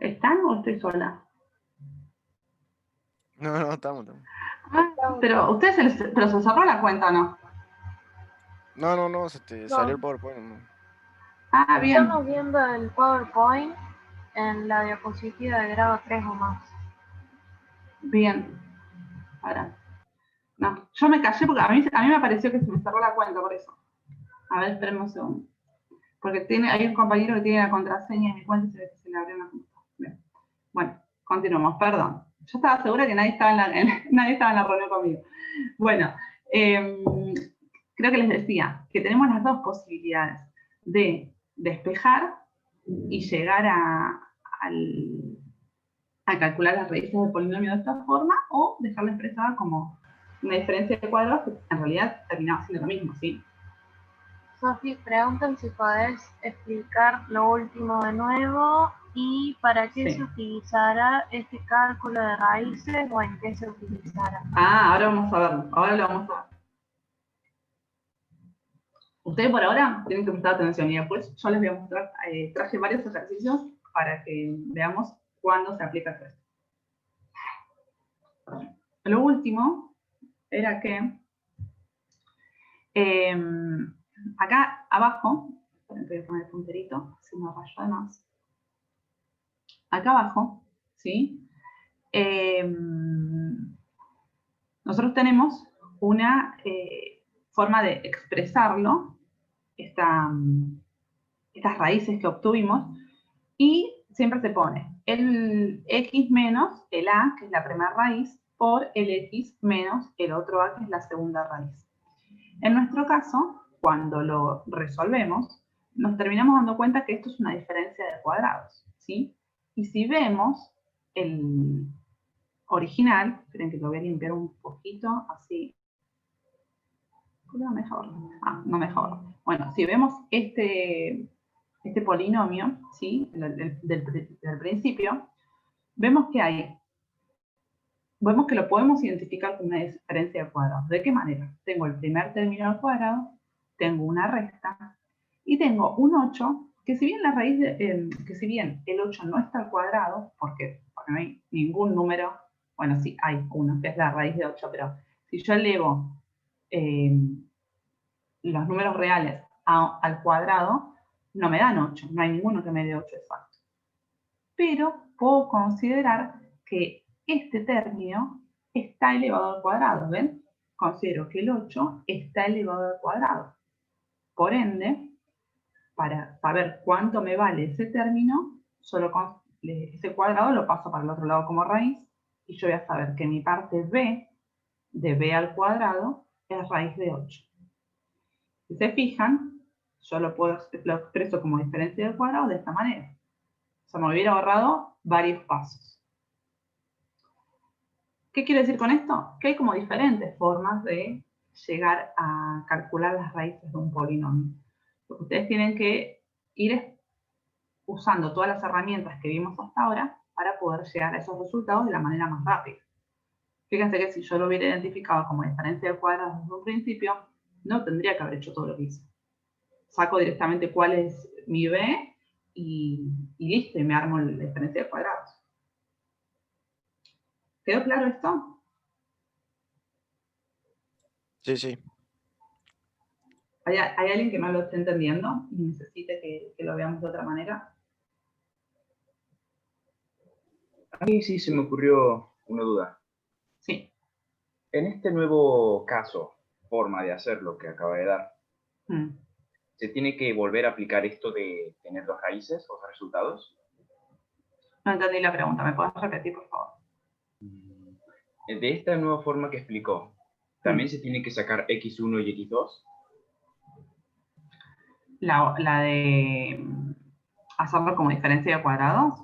¿Están o estoy sola? No, estamos. Pero ustedes pero se cerró la cuenta o no. No, se te No. salió el PowerPoint. No. Ah, bien. Estamos viendo el PowerPoint en la diapositiva de grado 3 o más. Bien. Ahora. No, yo me callé porque a mí me pareció que se me cerró la cuenta por eso. A ver, esperemos un segundo. Porque hay un compañero que tiene la contraseña en mi cuenta y se ve que se le abrió una computadora. Bien. Bueno, continuamos, perdón. Yo estaba segura que nadie estaba nadie estaba en la reunión conmigo. Bueno, creo que les decía que tenemos las dos posibilidades de despejar y llegar a calcular las raíces del polinomio de esta forma o dejarla expresada como una diferencia de cuadrados que en realidad terminaba siendo lo mismo, ¿sí? Sofi, preguntan si podés explicar lo último de nuevo y para qué Sí. se utilizará este cálculo de raíces o en qué se utilizará. Ah, ahora vamos a verlo. Ahora lo vamos a ver. Ustedes por ahora tienen que prestar atención y después yo les voy a mostrar, traje varios ejercicios para que veamos cuándo se aplica esto. Lo último era que acá abajo, voy a poner el punterito, así no rayo de más. Acá abajo, ¿sí? Nosotros tenemos una forma de expresarlo, estas raíces que obtuvimos, y siempre se pone el x menos el a, que es la primera raíz, por el x menos el otro a, que es la segunda raíz. En nuestro caso, cuando lo resolvemos, nos terminamos dando cuenta que esto es una diferencia de cuadrados, ¿sí? Y si vemos el original, esperen que lo voy a limpiar un poquito, así. No mejor. Ah, no mejor. Bueno, si vemos este polinomio, ¿sí? Del principio, vemos que lo podemos identificar como una diferencia de cuadrados. ¿De qué manera? Tengo el primer término al cuadrado, tengo una resta, y tengo un 8, que si bien el 8 no está al cuadrado, porque no hay ningún número, bueno, sí hay uno, que es la raíz de 8, pero si yo elevo los números reales al cuadrado, no me dan 8, no hay ninguno que me dé 8 exacto. Pero puedo considerar que este término está elevado al cuadrado, ¿ven? Considero que el 8 está elevado al cuadrado. Por ende, para saber cuánto me vale ese término, ese cuadrado lo paso para el otro lado como raíz, y yo voy a saber que mi parte b, de b al cuadrado, es raíz de 8. Si se fijan, yo lo expreso como diferencia del cuadrado de esta manera. O sea, me hubiera ahorrado varios pasos. ¿Qué quiero decir con esto? Que hay como diferentes formas de llegar a calcular las raíces de un polinomio. Lo que ustedes tienen que ir usando todas las herramientas que vimos hasta ahora para poder llegar a esos resultados de la manera más rápida. Fíjense que si yo lo hubiera identificado como diferencia de cuadrados desde un principio, no tendría que haber hecho todo lo que hice. Saco directamente cuál es mi b y listo, y me armo la diferencia de cuadrados. ¿Quedó claro esto? Sí. ¿Hay alguien que no lo esté entendiendo y necesite que lo veamos de otra manera? A mí sí se me ocurrió una duda. Sí. En este nuevo caso, forma de hacer lo que acaba de dar, ¿se tiene que volver a aplicar esto de tener dos raíces o dos resultados? No entendí la pregunta, ¿me puedes repetir, por favor? De esta nueva forma que explicó, ¿también se tiene que sacar x1 y x2? La de hacerlo como diferencia de cuadrados.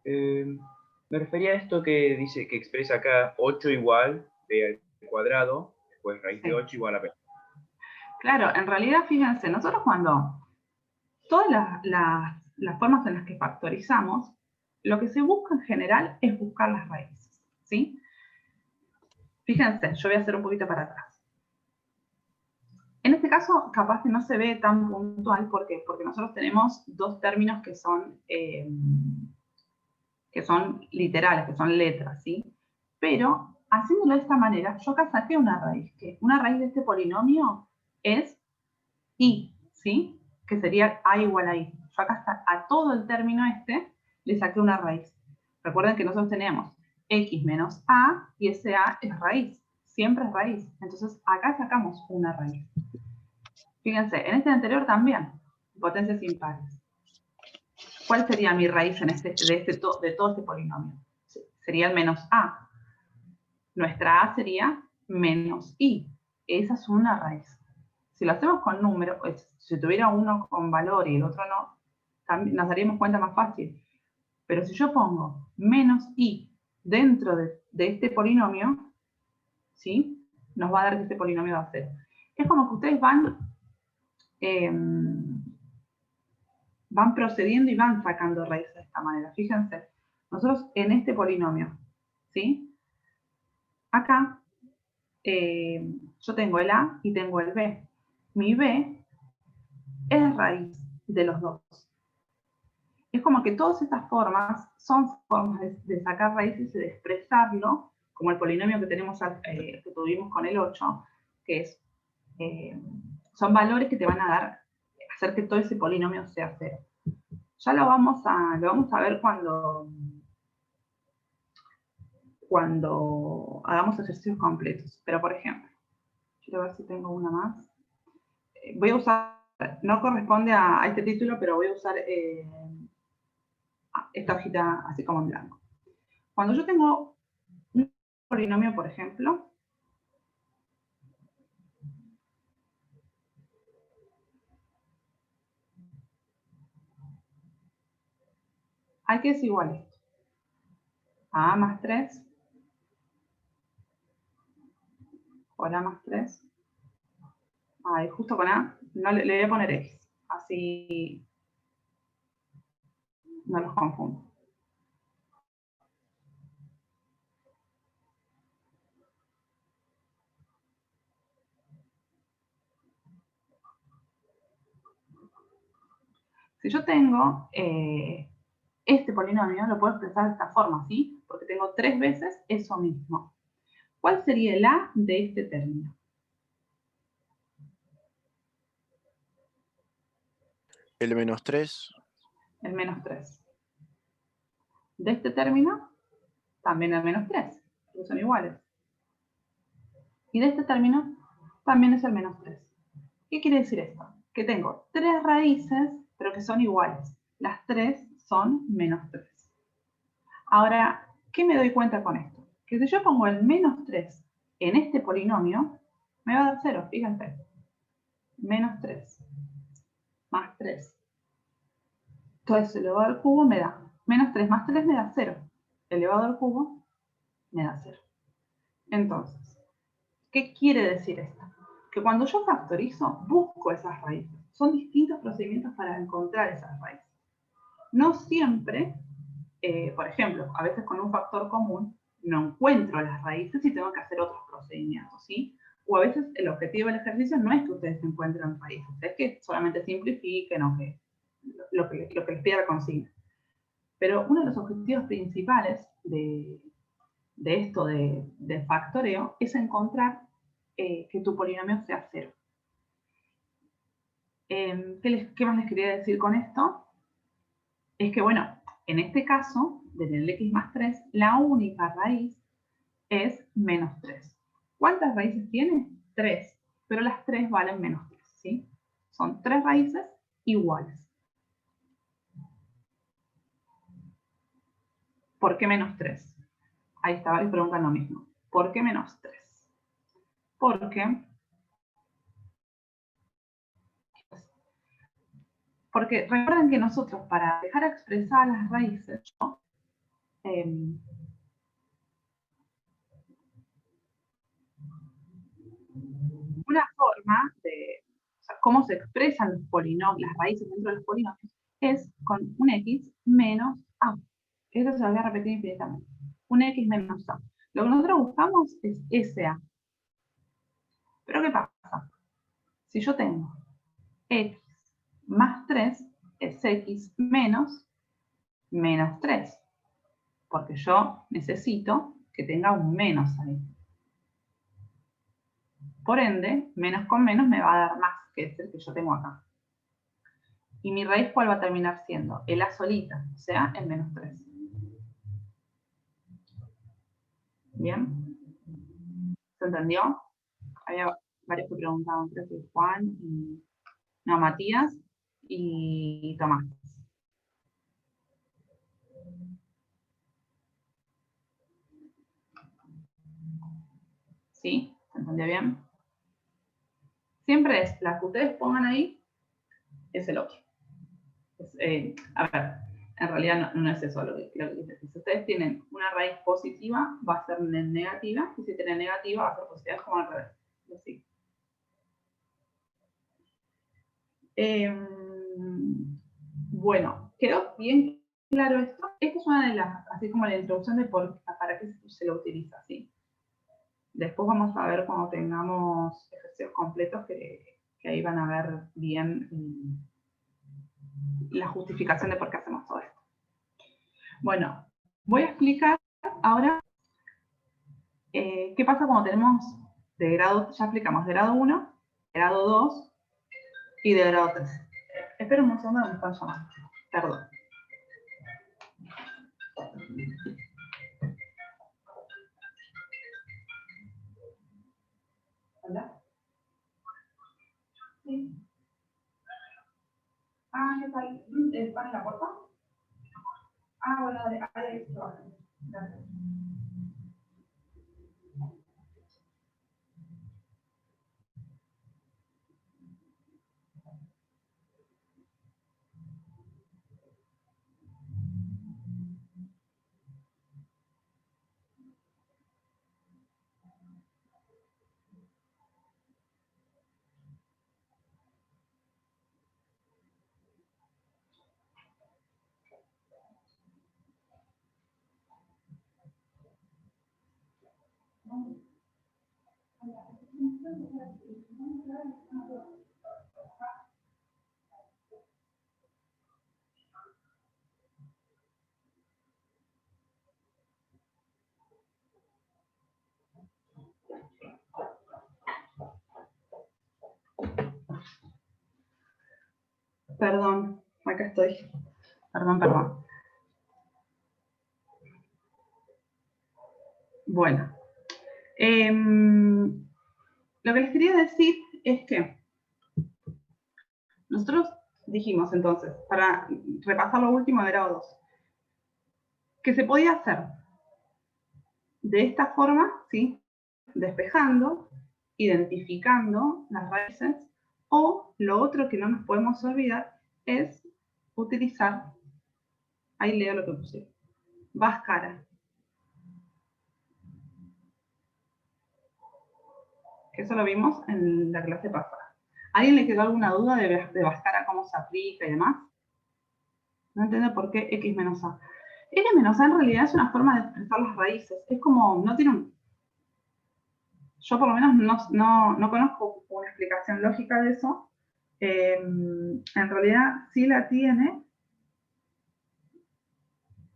Me refería a esto que dice que expresa acá 8 igual b al cuadrado, después raíz de 8 igual a b. Claro, en realidad, fíjense, nosotros cuando todas las formas en las que factorizamos, lo que se busca en general es buscar las raíces, ¿sí? Fíjense, yo voy a hacer un poquito para atrás. En este caso, capaz que no se ve tan puntual. ¿Por qué? Porque nosotros tenemos dos términos que son literales, que son letras, ¿sí? Pero, haciéndolo de esta manera, yo acá saqué una raíz. Que una raíz de este polinomio es i, ¿sí? Que sería a igual a i. Yo acá a todo el término este le saqué una raíz. Recuerden que nosotros tenemos x menos a, y ese a es raíz. Siempre es raíz. Entonces, acá sacamos una raíz. Fíjense, en este anterior también, potencias impares. ¿Cuál sería mi raíz de todo este polinomio? Sería el menos a. Nuestra a sería menos i. Esa es una raíz. Si lo hacemos con números, pues, si tuviera uno con valor y el otro no, también nos daríamos cuenta más fácil. Pero si yo pongo menos i dentro de este polinomio, ¿sí? Nos va a dar que este polinomio va a ser. Es como que ustedes van procediendo y van sacando raíces de esta manera. Fíjense, nosotros en este polinomio, ¿sí? Acá yo tengo el a y tengo el b. Mi b es raíz de los dos. Es como que todas estas formas son formas de sacar raíces y de expresarlo, como el polinomio que tenemos que tuvimos con el 8, que es, son valores que te van a dar, hacer que todo ese polinomio sea cero. Ya lo vamos a ver cuando hagamos ejercicios completos. Pero, por ejemplo, quiero ver si tengo una más. Voy a usar, no corresponde a este título, pero voy a usar esta hojita así como en blanco. Cuando yo tengo un polinomio, por ejemplo, hay que desigual esto. A más 3 por A más 3. Ahí, justo con A, no, le voy a poner X. Así no los confundo. Si yo tengo este polinomio, lo puedo expresar de esta forma, ¿sí? Porque tengo 3 veces eso mismo. ¿Cuál sería el a de este término? El menos 3. El menos 3. De este término, también el menos 3, porque son iguales. Y de este término, también es el menos 3. ¿Qué quiere decir esto? Que tengo 3 raíces, pero que son iguales. Las 3 son menos 3. Ahora, ¿qué me doy cuenta con esto? Que si yo pongo el menos 3 en este polinomio, me va a dar 0, fíjense. Menos 3 más 3. Entonces, elevado al cubo me da menos 3 más 3 me da 0. Elevado al cubo me da 0. Entonces, ¿qué quiere decir esto? Que cuando yo factorizo, busco esas raíces. Son distintos procedimientos para encontrar esas raíces. No siempre, por ejemplo, a veces con un factor común, no encuentro las raíces y tengo que hacer otros procedimientos, ¿sí? O a veces el objetivo del ejercicio no es que ustedes encuentren raíces, es que solamente simplifiquen o que lo que les pida la consigna. Pero uno de los objetivos principales de esto de factoreo es encontrar que tu polinomio sea 0. ¿Qué más les quería decir con esto? Es que, bueno, en este caso, del x más 3, la única raíz es menos 3. ¿Cuántas raíces tiene? 3, pero las 3 valen menos 3, ¿sí? Son 3 raíces iguales. ¿Por qué menos 3? Ahí estaba, les preguntan lo mismo. ¿Por qué menos 3? Porque recuerden que nosotros, para dejar expresar las raíces, ¿no? Una forma de, o sea, cómo se expresan los polinomios, las raíces dentro de los polinomios, es con un x menos a. Eso se lo voy a repetir infinitamente. Un x menos a. Lo que nosotros buscamos es ese a. Pero ¿qué pasa? Si yo tengo x más 3 es x menos 3. Porque yo necesito que tenga un menos ahí. Por ende, menos con menos me va a dar más, que es el que yo tengo acá. ¿Y mi raíz cuál va a terminar siendo? El a solita, o sea, el menos 3. ¿Bien? ¿Se entendió? Había varios que preguntaban, creo que Juan y... No, Matías y Tomás. ¿Sí? ¿Se entendió bien? Siempre es la que ustedes pongan ahí, es el otro. A ver, en realidad no es eso lo que dice. Si ustedes tienen una raíz positiva, va a ser negativa, y si tienen negativa, va a ser positiva, es como al revés. Así. Bueno, ¿quedó bien claro esto? Esta es una de las, así como la introducción de para qué se lo utiliza, ¿sí? Después vamos a ver cuando tengamos ejercicios completos que ahí van a ver bien la justificación de por qué hacemos todo esto. Bueno, voy a explicar ahora qué pasa cuando tenemos de grado, ya explicamos de grado 1, de grado 2 y de grado 3. Espera un segundo, me están llamando. Perdón. ¿Hola? Sí. Ah, ¿qué tal? ¿Están en la puerta? Ah, bueno, ahí está. Gracias. Perdón, acá estoy. Perdón. Bueno, lo que les quería decir es que nosotros dijimos entonces, para repasar lo último de grado 2, que se podía hacer de esta forma, ¿sí? Despejando, identificando las raíces, o lo otro que no nos podemos olvidar es utilizar, ahí leo lo que puse, Bhaskara. Que eso lo vimos en la clase pasada. ¿A alguien le quedó alguna duda de Bhaskara, cómo se aplica y demás? No entiendo por qué X menos A. X menos A en realidad es una forma de expresar las raíces. Es como, no tiene un... Yo por lo menos no conozco una explicación lógica de eso. En realidad sí la tiene,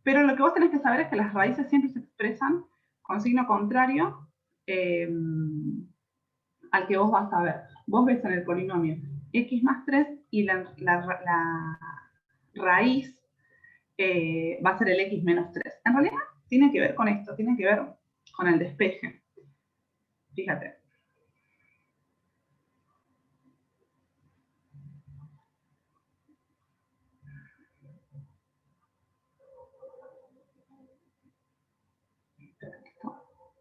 pero lo que vos tenés que saber es que las raíces siempre se expresan con signo contrario al que vos vas a ver. Vos ves en el polinomio x más 3 y la raíz va a ser el x menos 3. En realidad tiene que ver con esto, tiene que ver con el despeje. Fíjate.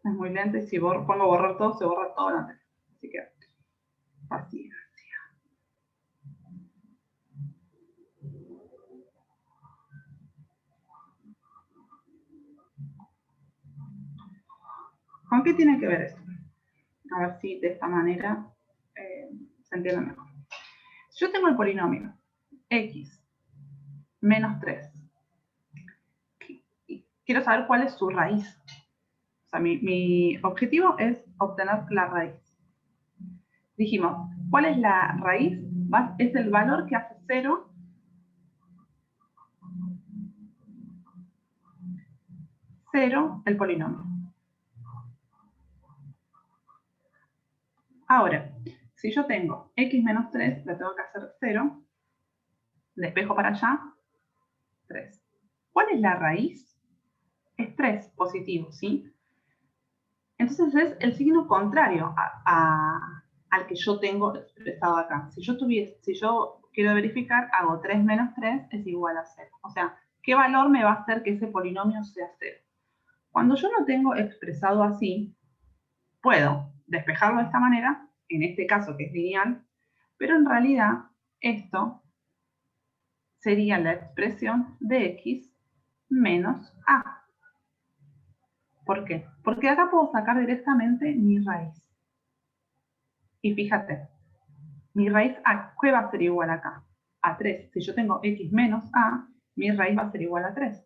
Es muy lento y si pongo a borrar todo, se borra todo antes. Así que, paciencia. ¿Con qué tiene que ver esto? A ver si de esta manera se entiende mejor. Yo tengo el polinomio x menos 3. Y quiero saber cuál es su raíz. O sea, mi objetivo es obtener la raíz. Dijimos, ¿Cuál es la raíz? Es el valor que hace 0 el polinomio. Ahora, si yo tengo x menos 3, le tengo que hacer 0, despejo para allá, 3. ¿Cuál es la raíz? Es 3, positivo, ¿sí? Entonces es el signo contrario al que yo tengo expresado acá. Si yo quiero verificar, hago 3 menos 3 es igual a 0. O sea, ¿qué valor me va a hacer que ese polinomio sea 0? Cuando yo lo tengo expresado así, puedo despejarlo de esta manera, en este caso que es lineal, pero en realidad esto sería la expresión de x menos a. ¿Por qué? Porque acá puedo sacar directamente mi raíz. Y fíjate, mi raíz a, ¿qué va a ser igual acá? A 3. Si yo tengo x menos a, mi raíz va a ser igual a 3.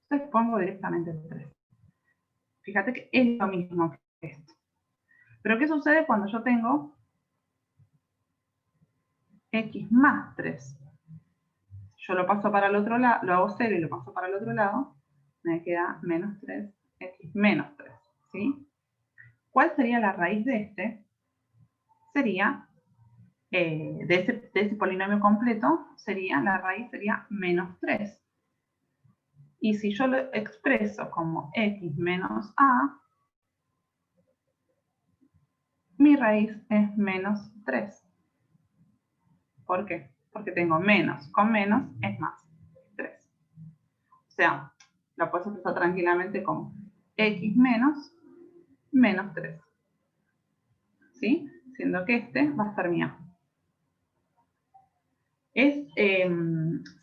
Entonces pongo directamente 3. Fíjate que es lo mismo que esto. Pero ¿qué sucede cuando yo tengo x más 3? Yo lo paso para el otro lado, lo hago 0 y lo paso para el otro lado, me queda menos 3x menos 3, ¿sí? ¿Cuál sería la raíz de este? Sería, de ese polinomio completo, la raíz sería menos 3. Y si yo lo expreso como x menos a, mi raíz es menos 3. ¿Por qué? Porque tengo menos con menos es más 3. O sea, lo puedes expresar tranquilamente como x menos 3. ¿Sí? Siendo que este va a ser mi a.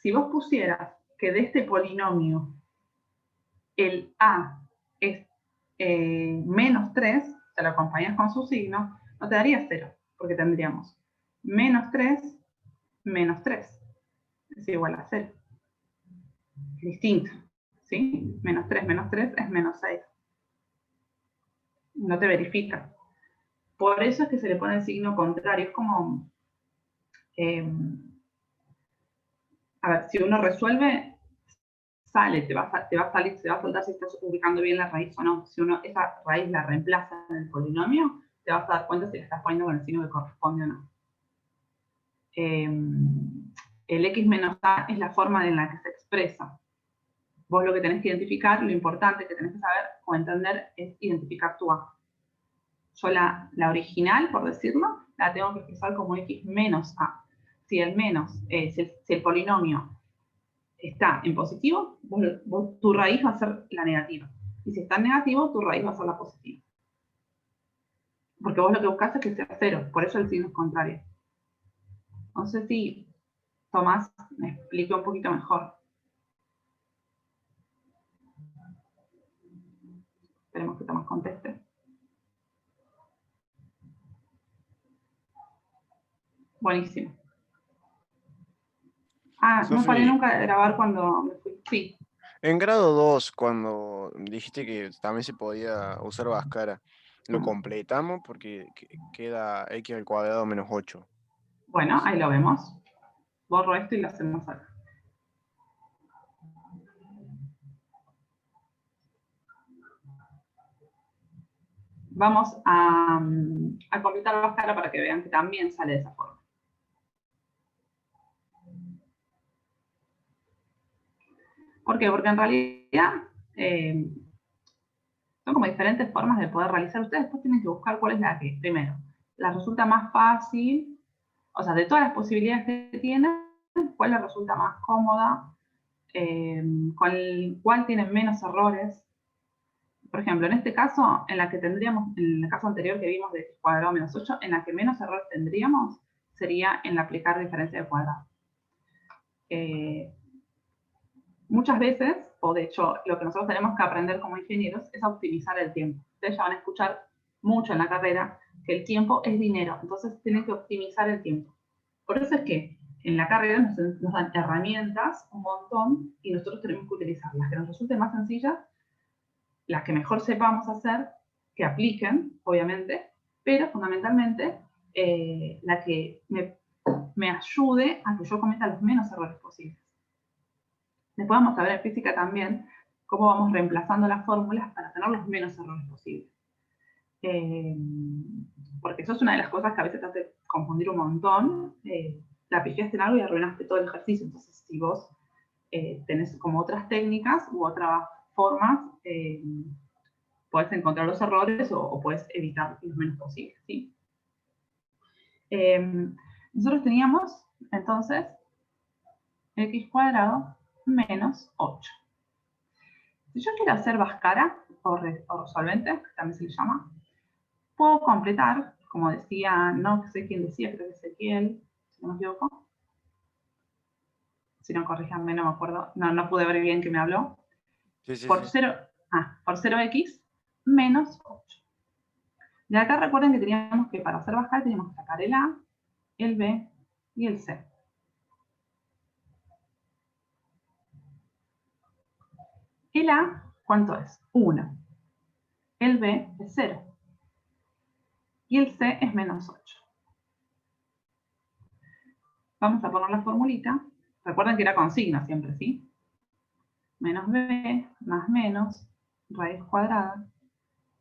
Si vos pusieras que de este polinomio el a es menos 3, te lo acompañas con su signo, no te daría 0, porque tendríamos menos 3 menos 3 es igual a 0. Es distinto, ¿sí? Menos 3 es menos 6. No te verifica. Por eso es que se le pone el signo contrario. Es como, a ver, si uno resuelve, sale, te va a salir, se va a soltar si estás ubicando bien la raíz o no. Si uno esa raíz la reemplaza en el polinomio, te vas a dar cuenta si la estás poniendo con el signo que corresponde o no. El x menos a es la forma en la que se expresa. Vos lo que tenés que identificar, lo importante que tenés que saber o entender es identificar tu a. Yo la original, por decirlo, la tengo que expresar como x menos a. Si el menos, si el polinomio está en positivo, tu raíz va a ser la negativa. Y si está en negativo, tu raíz va a ser la positiva. Porque vos lo que buscás es que sea 0, por eso el signo es contrario. No sé si Tomás me explique un poquito mejor. Esperemos que Tomás conteste. Buenísimo. Sofi, no paré nunca de grabar cuando me fui. Sí. En grado 2, cuando dijiste que también se podía usar Bhaskara, lo completamos porque queda x al cuadrado menos 8. Bueno, ahí lo vemos. Borro esto y lo hacemos acá. Vamos a completar Bhaskara para que vean que también sale de esa forma. ¿Por qué? Porque en realidad son como diferentes formas de poder realizar. Ustedes después tienen que buscar cuál es la que, primero, la resulta más fácil, o sea, de todas las posibilidades que tienen, cuál les resulta más cómoda, cuál tienen menos errores. Por ejemplo, en este caso, en el caso anterior que vimos de x cuadrado menos 8, en la que menos errores tendríamos sería en la aplicar diferencia de cuadrado. Muchas veces, o de hecho, lo que nosotros tenemos que aprender como ingenieros es a optimizar el tiempo. Ustedes ya van a escuchar mucho en la carrera que el tiempo es dinero, entonces tienen que optimizar el tiempo. Por eso es que en la carrera nos dan herramientas un montón y nosotros tenemos que utilizar las que nos resulten más sencillas, las que mejor sepamos hacer, que apliquen, obviamente, pero fundamentalmente la que me ayude a que yo cometa los menos errores posibles. Después vamos a ver en física también cómo vamos reemplazando las fórmulas para tener los menos errores posibles. Porque eso es una de las cosas que a veces te hace confundir un montón. La pifiaste en algo y arruinaste todo el ejercicio. Entonces, si vos tenés como otras técnicas u otras formas, podés encontrar los errores o podés evitar los menos posibles, ¿sí? Nosotros teníamos, entonces, x² menos 8. Si yo quiero hacer Bhaskara, o resolvente, que también se le llama, puedo completar, como decía, no sé quién decía, creo que es Ezequiel, si no me equivoco. Si no, corríjanme, no me acuerdo. No pude ver bien que me habló. Sí, Por 0x menos 8. De acá recuerden que teníamos que, para hacer Bhaskara, teníamos que sacar el A, el B y el C. El A, ¿cuánto es? 1. El B es 0. Y el C es menos 8. Vamos a poner la formulita. Recuerden que era con signo siempre, ¿sí? Menos B más menos raíz cuadrada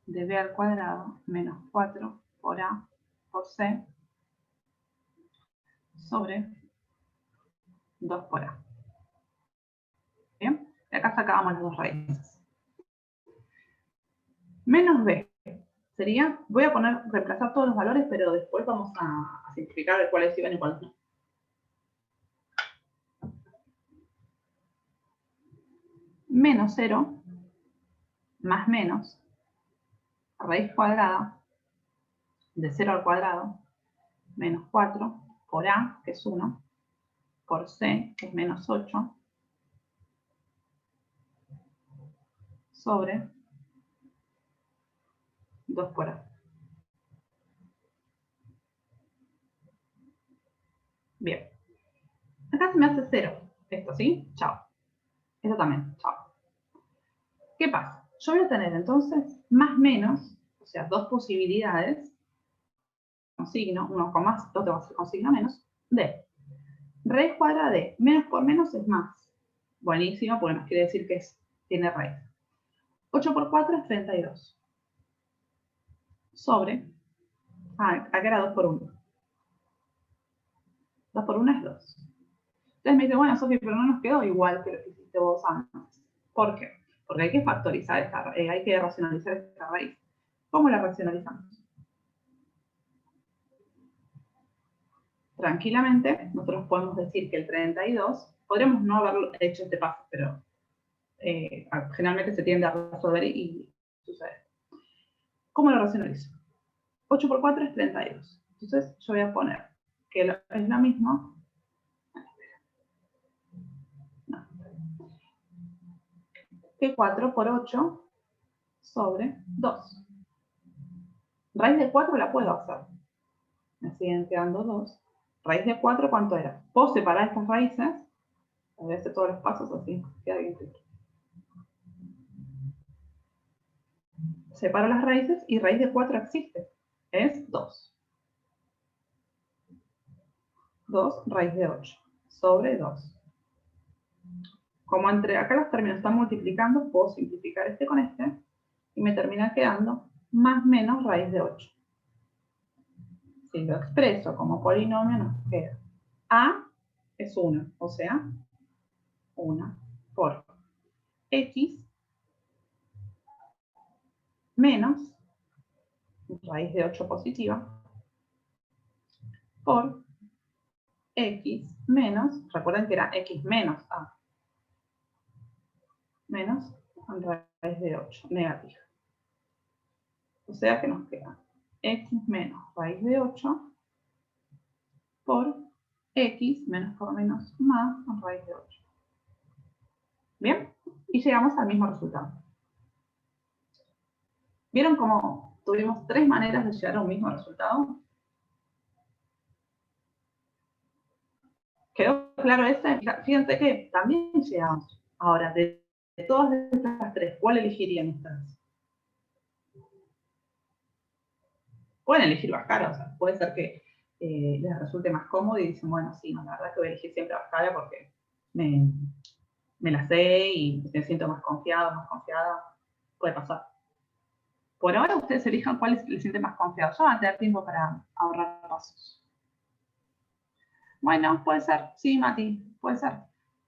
de B al cuadrado menos 4 por A por C sobre 2 por A. ¿Bien? De acá sacábamos las dos raíces. Menos B sería, voy a reemplazar todos los valores, pero después vamos a simplificar cuáles iban y cuáles no. Menos 0 más menos raíz cuadrada de 0 al cuadrado menos 4 por A, que es 1, por C, que es menos 8, sobre 2 por A. Bien. Acá se me hace 0. Esto, ¿sí? Chao. Esto también. Chao. ¿Qué pasa? Yo voy a tener entonces más menos, o sea, dos posibilidades, con signo, uno con más, otro va a ser con signo menos, de raíz cuadrada de menos por menos es más. Buenísimo, porque nos quiere decir que tiene raíz. 8 por 4 es 32. Sobre, acá era 2 por 1. 2 por 1 es 2. Entonces me dice, bueno, Sofía, pero no nos quedó igual que lo que hiciste vos antes. ¿Por qué? Porque hay que factorizar hay que racionalizar esta raíz. ¿Cómo la racionalizamos? Tranquilamente, nosotros podemos decir que el 32, podríamos no haber hecho este paso, pero generalmente se tiende a resolver y sucede. ¿Cómo lo racionalizo? 8 por 4 es 32. Entonces yo voy a poner que es lo mismo. No. Que 4 por 8 sobre 2. Raíz de 4 la puedo hacer. Me siguen quedando 2. Raíz de 4, ¿cuánto era? Puedo separar estas raíces. Voy a hacer todos los pasos así. Queda bien claro. Separo las raíces y raíz de 4 existe. Es 2. 2 raíz de 8 sobre 2. Como entre acá los términos están multiplicando, puedo simplificar este con este y me termina quedando más menos raíz de 8. Si lo expreso como polinomio nos queda A es 1, o sea, 1 por X menos raíz de 8 positiva por X menos, recuerden que era X menos A, menos raíz de 8 negativa. O sea que nos queda X menos raíz de 8 por X menos por menos más raíz de 8. ¿Bien? Y llegamos al mismo resultado. ¿Vieron cómo tuvimos 3 maneras de llegar a un mismo resultado? ¿Quedó claro ese? Fíjense que también llegamos. Ahora, de todas estas 3, ¿cuál elegirían ustedes? pueden elegir Bhaskara, o sea, puede ser que les resulte más cómodo y dicen, bueno, sí, no, la verdad que voy a elegir siempre Bhaskara porque me la sé y me siento más confiado, más confiada. Puede pasar. Por ahora ustedes elijan cuál les siente más confiado. Ya van a tener tiempo para ahorrar pasos. Bueno, puede ser. Sí, Mati, puede ser.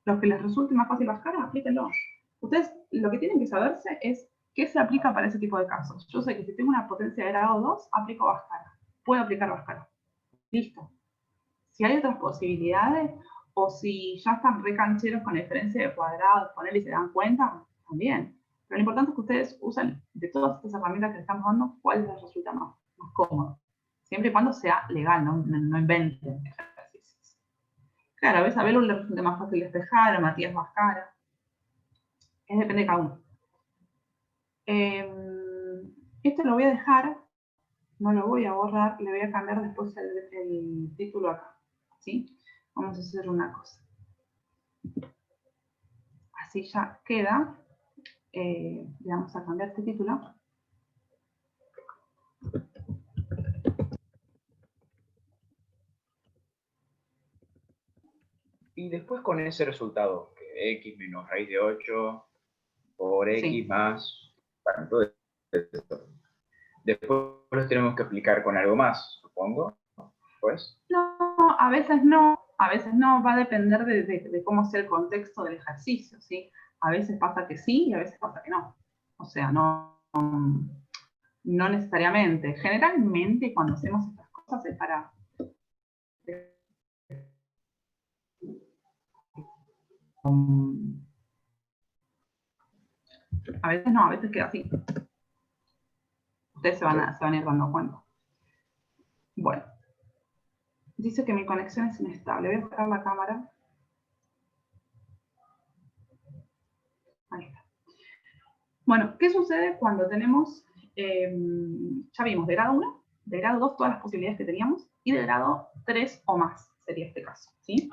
Los que les resulte más fácil Bhaskara, aplíquenlo. Ustedes lo que tienen que saberse es qué se aplica para ese tipo de casos. Yo sé que si tengo una potencia de grado 2, aplico Bhaskara. Puedo aplicar Bhaskara. Listo. Si hay otras posibilidades, o si ya están recancheros con la diferencia de cuadrados, ponerle y se dan cuenta, también. Pero lo importante es que ustedes usen de todas estas herramientas que les estamos dando, cuál les resulta más cómodo. Siempre y cuando sea legal, no inventen ejercicios. Claro, a veces a Belu le resulta más fácil despejar, a Matías Bhaskara. Depende de cada uno. Esto lo voy a dejar, no lo voy a borrar, le voy a cambiar después el título acá. ¿Sí? Vamos a hacer una cosa. Así ya queda. Le vamos a cambiar este título. Y después con ese resultado, que x menos raíz de 8 por x Sí. más... Bueno, todo esto. Después los tenemos que aplicar con algo más, supongo. Pues. No, a veces no. A veces no. Va a depender de cómo sea el contexto del ejercicio, ¿sí? A veces pasa que sí y a veces pasa que no. O sea, no necesariamente. Generalmente cuando hacemos estas cosas es para... A veces no, a veces queda así. Ustedes se van a ir dando cuenta. Bueno. Dice que mi conexión es inestable. Voy a cerrar la cámara. Ahí está. Bueno, ¿qué sucede cuando tenemos, ya vimos, de grado 1, de grado 2, todas las posibilidades que teníamos, y de grado 3 o más, sería este caso, ¿sí?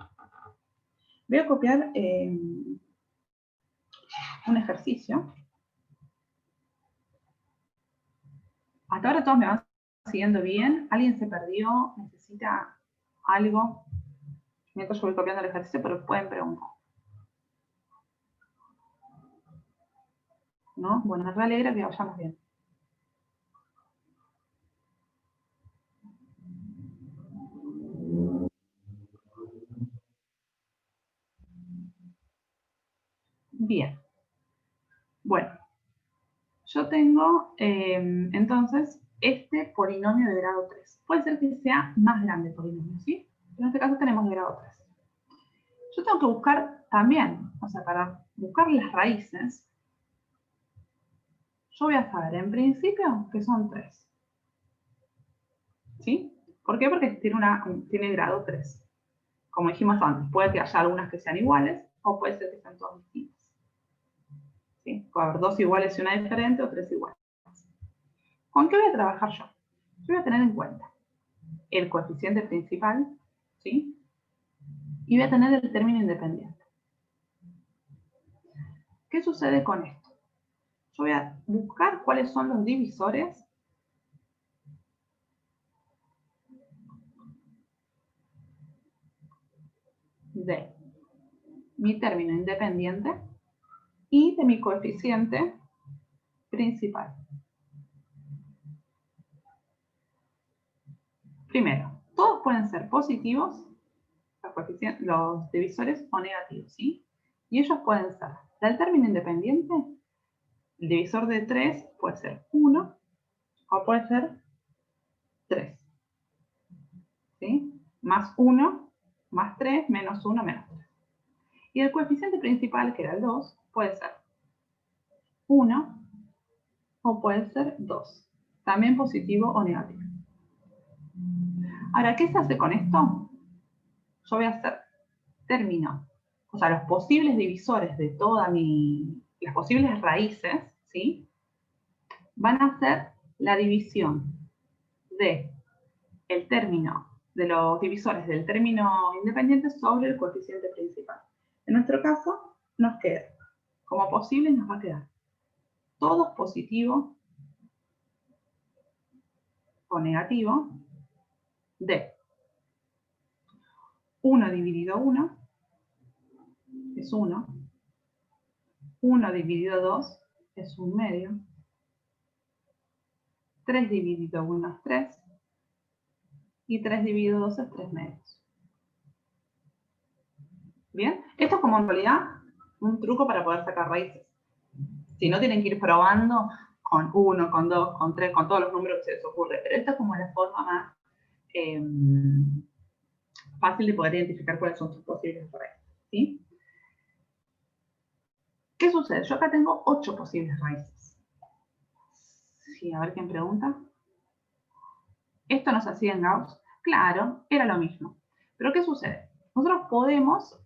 Voy a copiar un ejercicio. Hasta ahora todos me van siguiendo bien. ¿Alguien se perdió? ¿Necesita algo? Mientras yo voy copiando el ejercicio, pero pueden preguntar. ¿No? Bueno, me alegra que vayamos bien. Bien. Bueno, yo tengo entonces este polinomio de grado 3. Puede ser que sea más grande el polinomio, ¿sí? En este caso tenemos de grado 3. Yo tengo que buscar también, o sea, para buscar las raíces, yo voy a saber en principio que son 3. ¿Sí? ¿Por qué? Porque tiene grado 3. Como dijimos antes, puede que haya algunas que sean iguales o puede ser que sean todas distintas. ¿Sí? Puede haber 2 iguales y una diferente o 3 iguales. ¿Con qué voy a trabajar yo? Yo voy a tener en cuenta el coeficiente principal, ¿sí? Y voy a tener el término independiente. ¿Qué sucede con esto? Yo voy a buscar cuáles son los divisores de mi término independiente y de mi coeficiente principal. Primero, todos pueden ser positivos, los divisores, o negativos, ¿sí? Y ellos pueden ser, del término independiente, el divisor de 3 puede ser 1 o puede ser 3. ¿Sí? Más 1, más 3, menos 1, menos 3. Y el coeficiente principal, que era el 2, puede ser 1 o puede ser 2. También positivo o negativo. Ahora, ¿qué se hace con esto? Yo voy a hacer término, o sea, los posibles divisores de las posibles raíces, ¿sí? Van a ser la división de el término, de los divisores del término independiente sobre el coeficiente principal. En nuestro caso, nos queda, como posible, nos va a quedar todos positivos o negativo de 1 dividido 1 es 1, 1 dividido 2 es 1 medio, 3 dividido 1 es 3, y 3 dividido 2 es 3 medios. Bien, esto es como en realidad un truco para poder sacar raíces. Si no, tienen que ir probando con 1, con 2, con 3, con todos los números que se les ocurre. Pero esta es como la forma más fácil de poder identificar cuáles son sus posibles raíces. ¿Sí? ¿Qué sucede? Yo acá tengo 8 posibles raíces. Sí, a ver quién pregunta. ¿Esto nos hacía en Gauss? Claro, era lo mismo. Pero ¿qué sucede? Nosotros podemos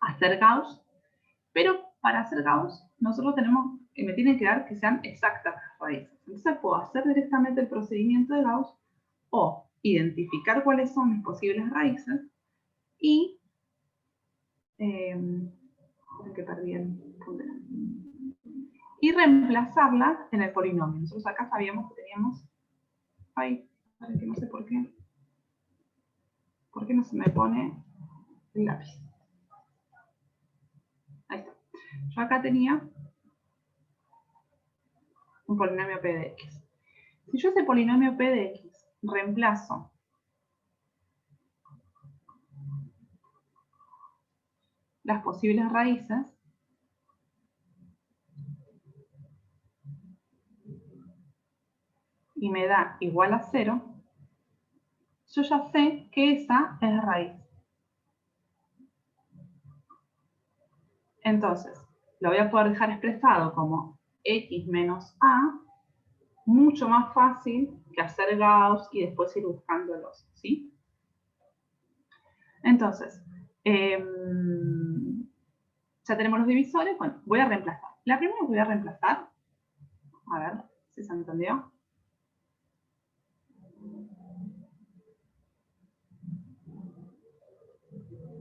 hacer Gauss, pero para hacer Gauss nosotros me tienen que dar que sean exactas las raíces. Entonces puedo hacer directamente el procedimiento de Gauss o identificar cuáles son mis posibles raíces y y reemplazarlas en el polinomio. Nosotros acá sabíamos que teníamos... Ay, que no sé por qué. ¿Por qué no se me pone el lápiz? Ahí está. Yo acá tenía un polinomio p de x. Si yo ese polinomio p de x reemplazo las posibles raíces, y me da igual a 0, yo ya sé que esa es la raíz. Entonces, lo voy a poder dejar expresado como x menos a, mucho más fácil que hacer Gauss y después ir buscándolos, ¿sí? Entonces, ya tenemos los divisores. Bueno, voy a reemplazar. La primera que voy a reemplazar, a ver si se entendió.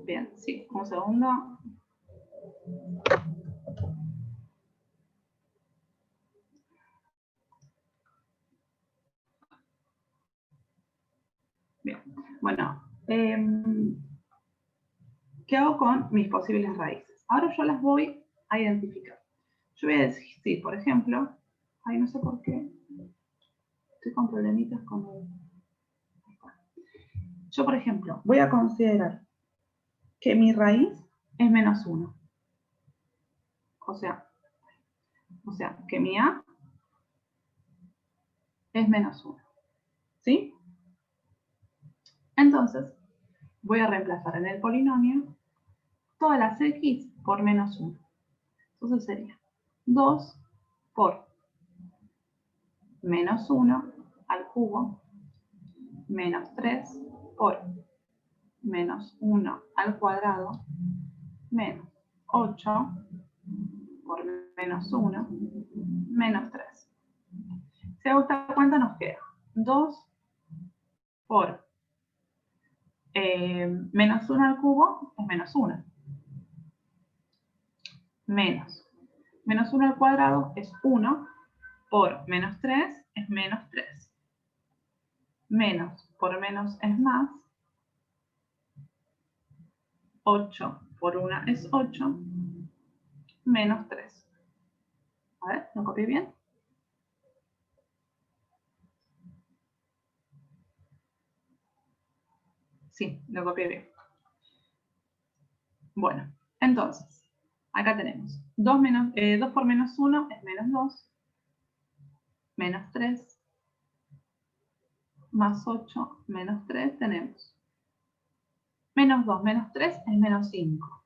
Bien, sí, un segundo. Bien, bueno, ¿qué hago con mis posibles raíces? Ahora yo las voy a identificar. Yo voy a decir, sí, por ejemplo, ay, no sé por qué, estoy con problemitas con el... Yo, por ejemplo, voy a considerar que mi raíz es menos 1. O sea, que mi a es menos 1. ¿Sí? Entonces, voy a reemplazar en el polinomio todas las x por menos 1. Entonces sería 2 por menos 1 al cubo menos 3 por menos 1 al cuadrado menos 8 por menos 1 menos 3. Si hago esta cuenta nos queda 2 por menos 1 al cubo es menos 1. Menos 1 al cuadrado es 1 por menos 3 es menos 3. Menos por menos es más. 8 por 1 es 8. Menos 3. A ver, ¿lo copié bien? Sí, lo copié bien. Bueno, entonces, acá tenemos 2 por menos 1 es menos 2. Menos 3. Más 8 menos 3 tenemos. Menos 2 menos 3 es menos 5.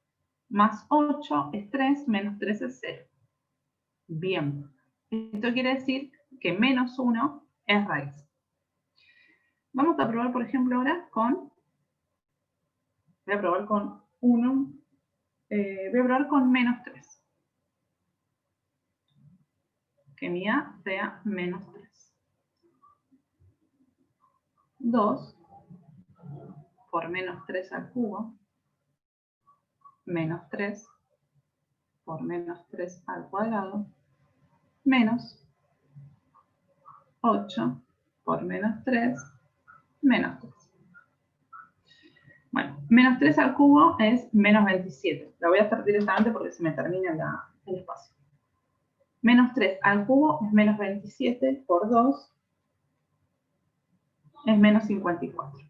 Más 8 es 3, menos 3 es 0. Bien. Esto quiere decir que menos 1 es raíz. Vamos a probar, por ejemplo, ahora con... Voy a probar con 1. Voy a probar con menos 3. Que mi a sea menos 3. 2 por menos 3 al cubo menos 3 por menos 3 al cuadrado menos 8 por menos 3, menos 3. Bueno, menos 3 al cubo es menos 27. La voy a hacer directamente porque se me termina el espacio. Menos 3 al cubo es menos 27 por 2 es menos 54.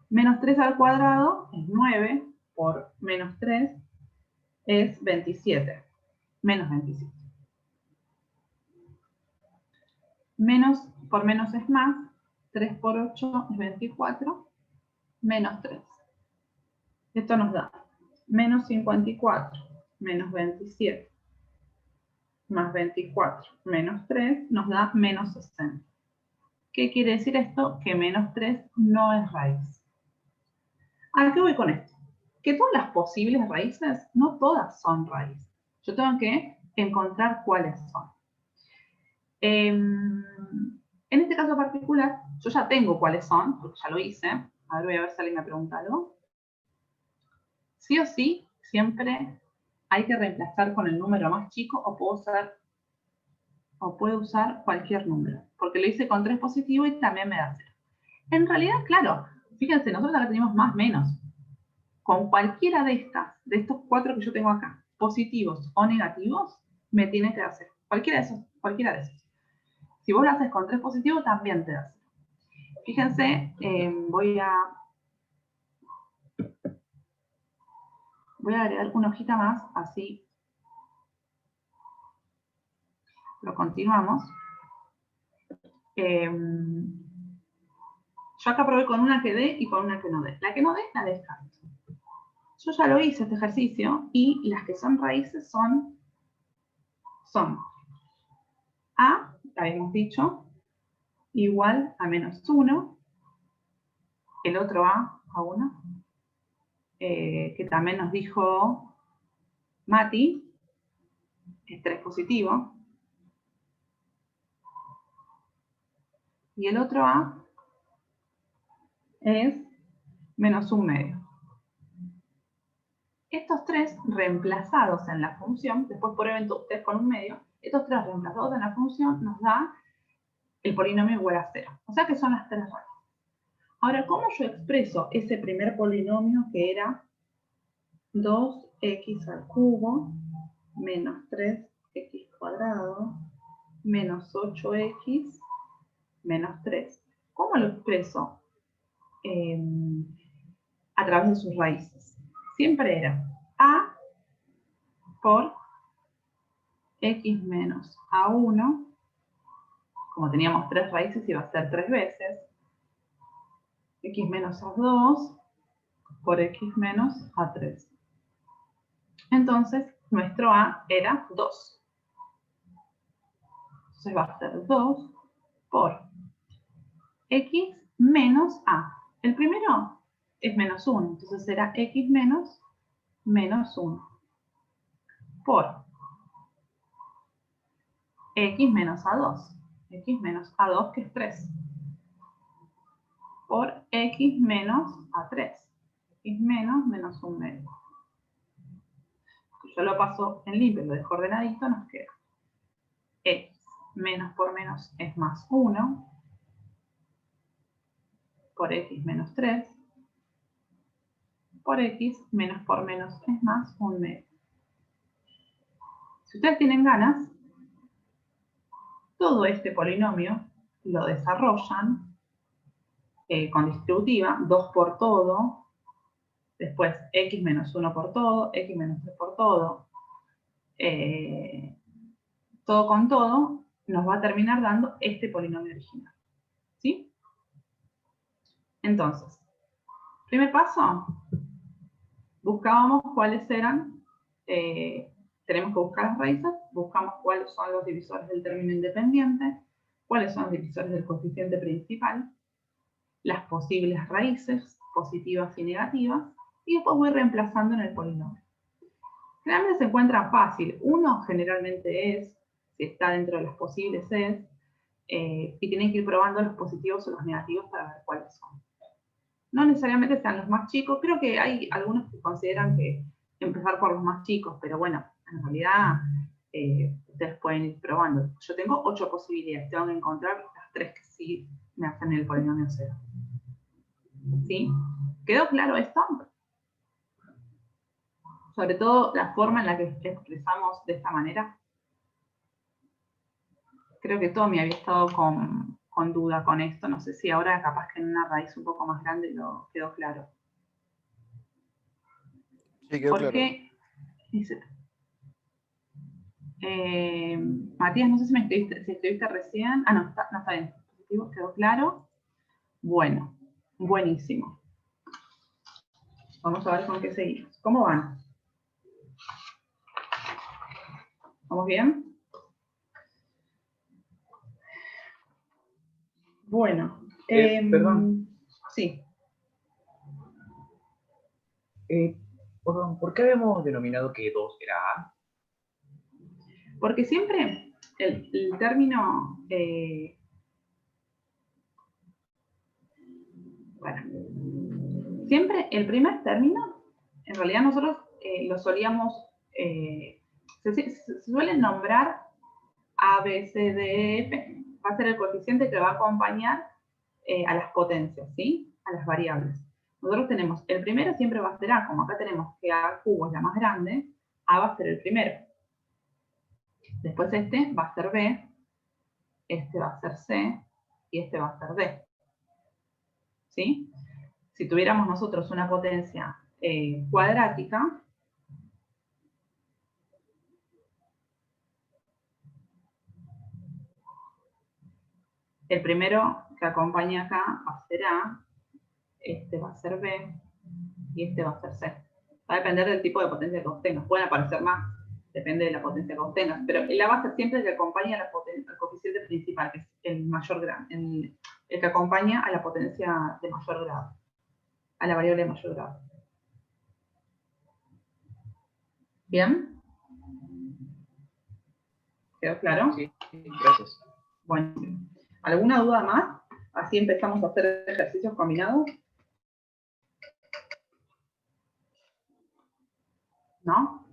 Menos 3 al cuadrado es 9 por menos 3 es 27. Menos 27. Menos por menos es más. 3 por 8 es 24. Menos 3. Esto nos da menos 54 menos 27 más 24 menos 3 nos da menos 60. ¿Qué quiere decir esto? Que menos 3 no es raíz. ¿A qué voy con esto? Que todas las posibles raíces, no todas son raíz. Yo tengo que encontrar cuáles son. En este caso particular, yo ya tengo cuáles son, porque ya lo hice. A ver, voy a ver si alguien me pregunta algo. Sí o sí, siempre hay que reemplazar con el número más chico o puedo usar cualquier número. Porque lo hice con 3 positivo y también me da 0. En realidad, claro, fíjense, nosotros acá tenemos más menos. Con cualquiera de estos 4 que yo tengo acá, positivos o negativos, me tiene que dar 0. Cualquiera de esos. Si vos lo haces con 3 positivos, también te da 0. Fíjense, voy a agregar una hojita más, así lo continuamos. Yo acá probé con una que dé y con una que no dé. La que no dé, la descarto. Yo ya lo hice este ejercicio y las que son raíces son A, habíamos dicho, igual a menos 1, el otro A 1, que también nos dijo Mati, es 3 positivo, y el otro A es menos 1 medio. Estos 3 reemplazados en la función, después por evento 3 con 1 medio, estos 3 reemplazados en la función nos da el polinomio igual a 0. O sea que son las 3 raíces. Ahora, ¿cómo yo expreso ese primer polinomio que era 2x al cubo menos 3x cuadrado menos 8x menos 3? ¿Cómo lo expreso? A través de sus raíces. Siempre era a por x menos a1. Como teníamos 3 raíces, iba a ser 3 veces. X menos a2 por x menos a3. Entonces, nuestro a era 2. Entonces va a ser 2 por x menos a. El primero es menos 1, entonces será x menos 1 por x menos a2. X menos a2 que es 3. Por x menos a3. X menos 1 medio. Yo lo paso en limpio, lo dejo ordenadito, nos queda x menos por menos es más 1 por x menos 3 por x menos por menos es más 1 medio. Si ustedes tienen ganas, todo este polinomio lo desarrollan con distributiva, 2 por todo, después x menos 1 por todo, x menos 3 por todo, todo con todo, nos va a terminar dando este polinomio original. ¿Sí? Entonces, primer paso, buscábamos cuáles eran, tenemos que buscar las raíces, buscamos cuáles son los divisores del término independiente, cuáles son los divisores del coeficiente principal, las posibles raíces, positivas y negativas, y después voy reemplazando en el polinomio. Generalmente se encuentra fácil. 1 generalmente es, si está dentro de los posibles es, y tienen que ir probando los positivos o los negativos para ver cuáles son. No necesariamente sean los más chicos, creo que hay algunos que consideran que empezar por los más chicos, pero bueno, en realidad ustedes Ustedes pueden ir probando. Yo tengo 8 posibilidades. Tengo que encontrar las 3 que sí me hacen el polinomio 0. ¿Sí? ¿Quedó claro esto? Sobre todo la forma en la que expresamos de esta manera. Creo que Tommy había estado con duda con esto. No sé si ahora capaz que en una raíz un poco más grande lo quedó claro. Sí, quedó claro. Porque, dice, Matías, no sé si si escribiste recién. Ah, no está bien. ¿Quedó claro? Bueno, buenísimo. Vamos a ver con qué seguimos. ¿Cómo van? ¿Vamos bien? Bueno. Perdón. Sí. Perdón, ¿por qué habíamos denominado que 2 era A? Porque siempre el término... bueno, siempre el primer término, en realidad nosotros lo solíamos... se suelen nombrar A, B, C, D, F. Va a ser el coeficiente que va a acompañar a las potencias, ¿sí? A las variables. Nosotros tenemos, el primero siempre va a ser A, como acá tenemos que A cubo es la más grande, A va a ser el primero. Después este va a ser B, este va a ser C, y este va a ser D. ¿Sí? Si tuviéramos nosotros una potencia cuadrática, el primero que acompaña acá va a ser A, este va a ser B, y este va a ser C. Va a depender del tipo de potencia que obtengas. Pueden aparecer más, depende de la potencia que obtengas, pero el A va a ser siempre el que acompaña a el coeficiente principal, que es el mayor grado, el que acompaña a la potencia de mayor grado, a la variable de mayor grado. ¿Bien? ¿Quedó claro? Sí, gracias. Bueno, ¿alguna duda más? Así empezamos a hacer ejercicios combinados. ¿No?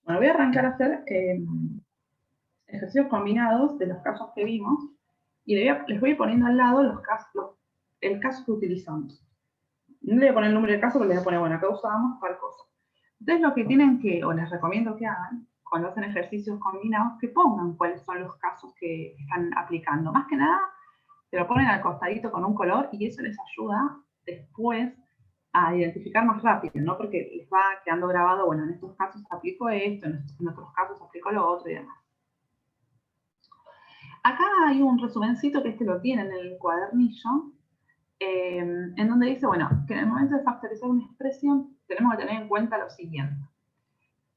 Bueno, voy a arrancar a hacer ejercicios combinados de los casos que vimos y les voy poniendo al lado el caso que utilizamos. No le voy a poner el número del caso, pero les voy a poner, bueno, acá usábamos tal cosa. Entonces lo que tienen que, o les recomiendo que hagan, cuando hacen ejercicios combinados, que pongan cuáles son los casos que están aplicando. Más que nada, se lo ponen al costadito con un color y eso les ayuda después a identificar más rápido, ¿no? Porque les va quedando grabado, bueno, en estos casos aplico esto, en otros casos aplico lo otro y demás. Acá hay un resumencito que lo tienen en el cuadernillo, en donde dice, bueno, que en el momento de factorizar una expresión tenemos que tener en cuenta lo siguiente.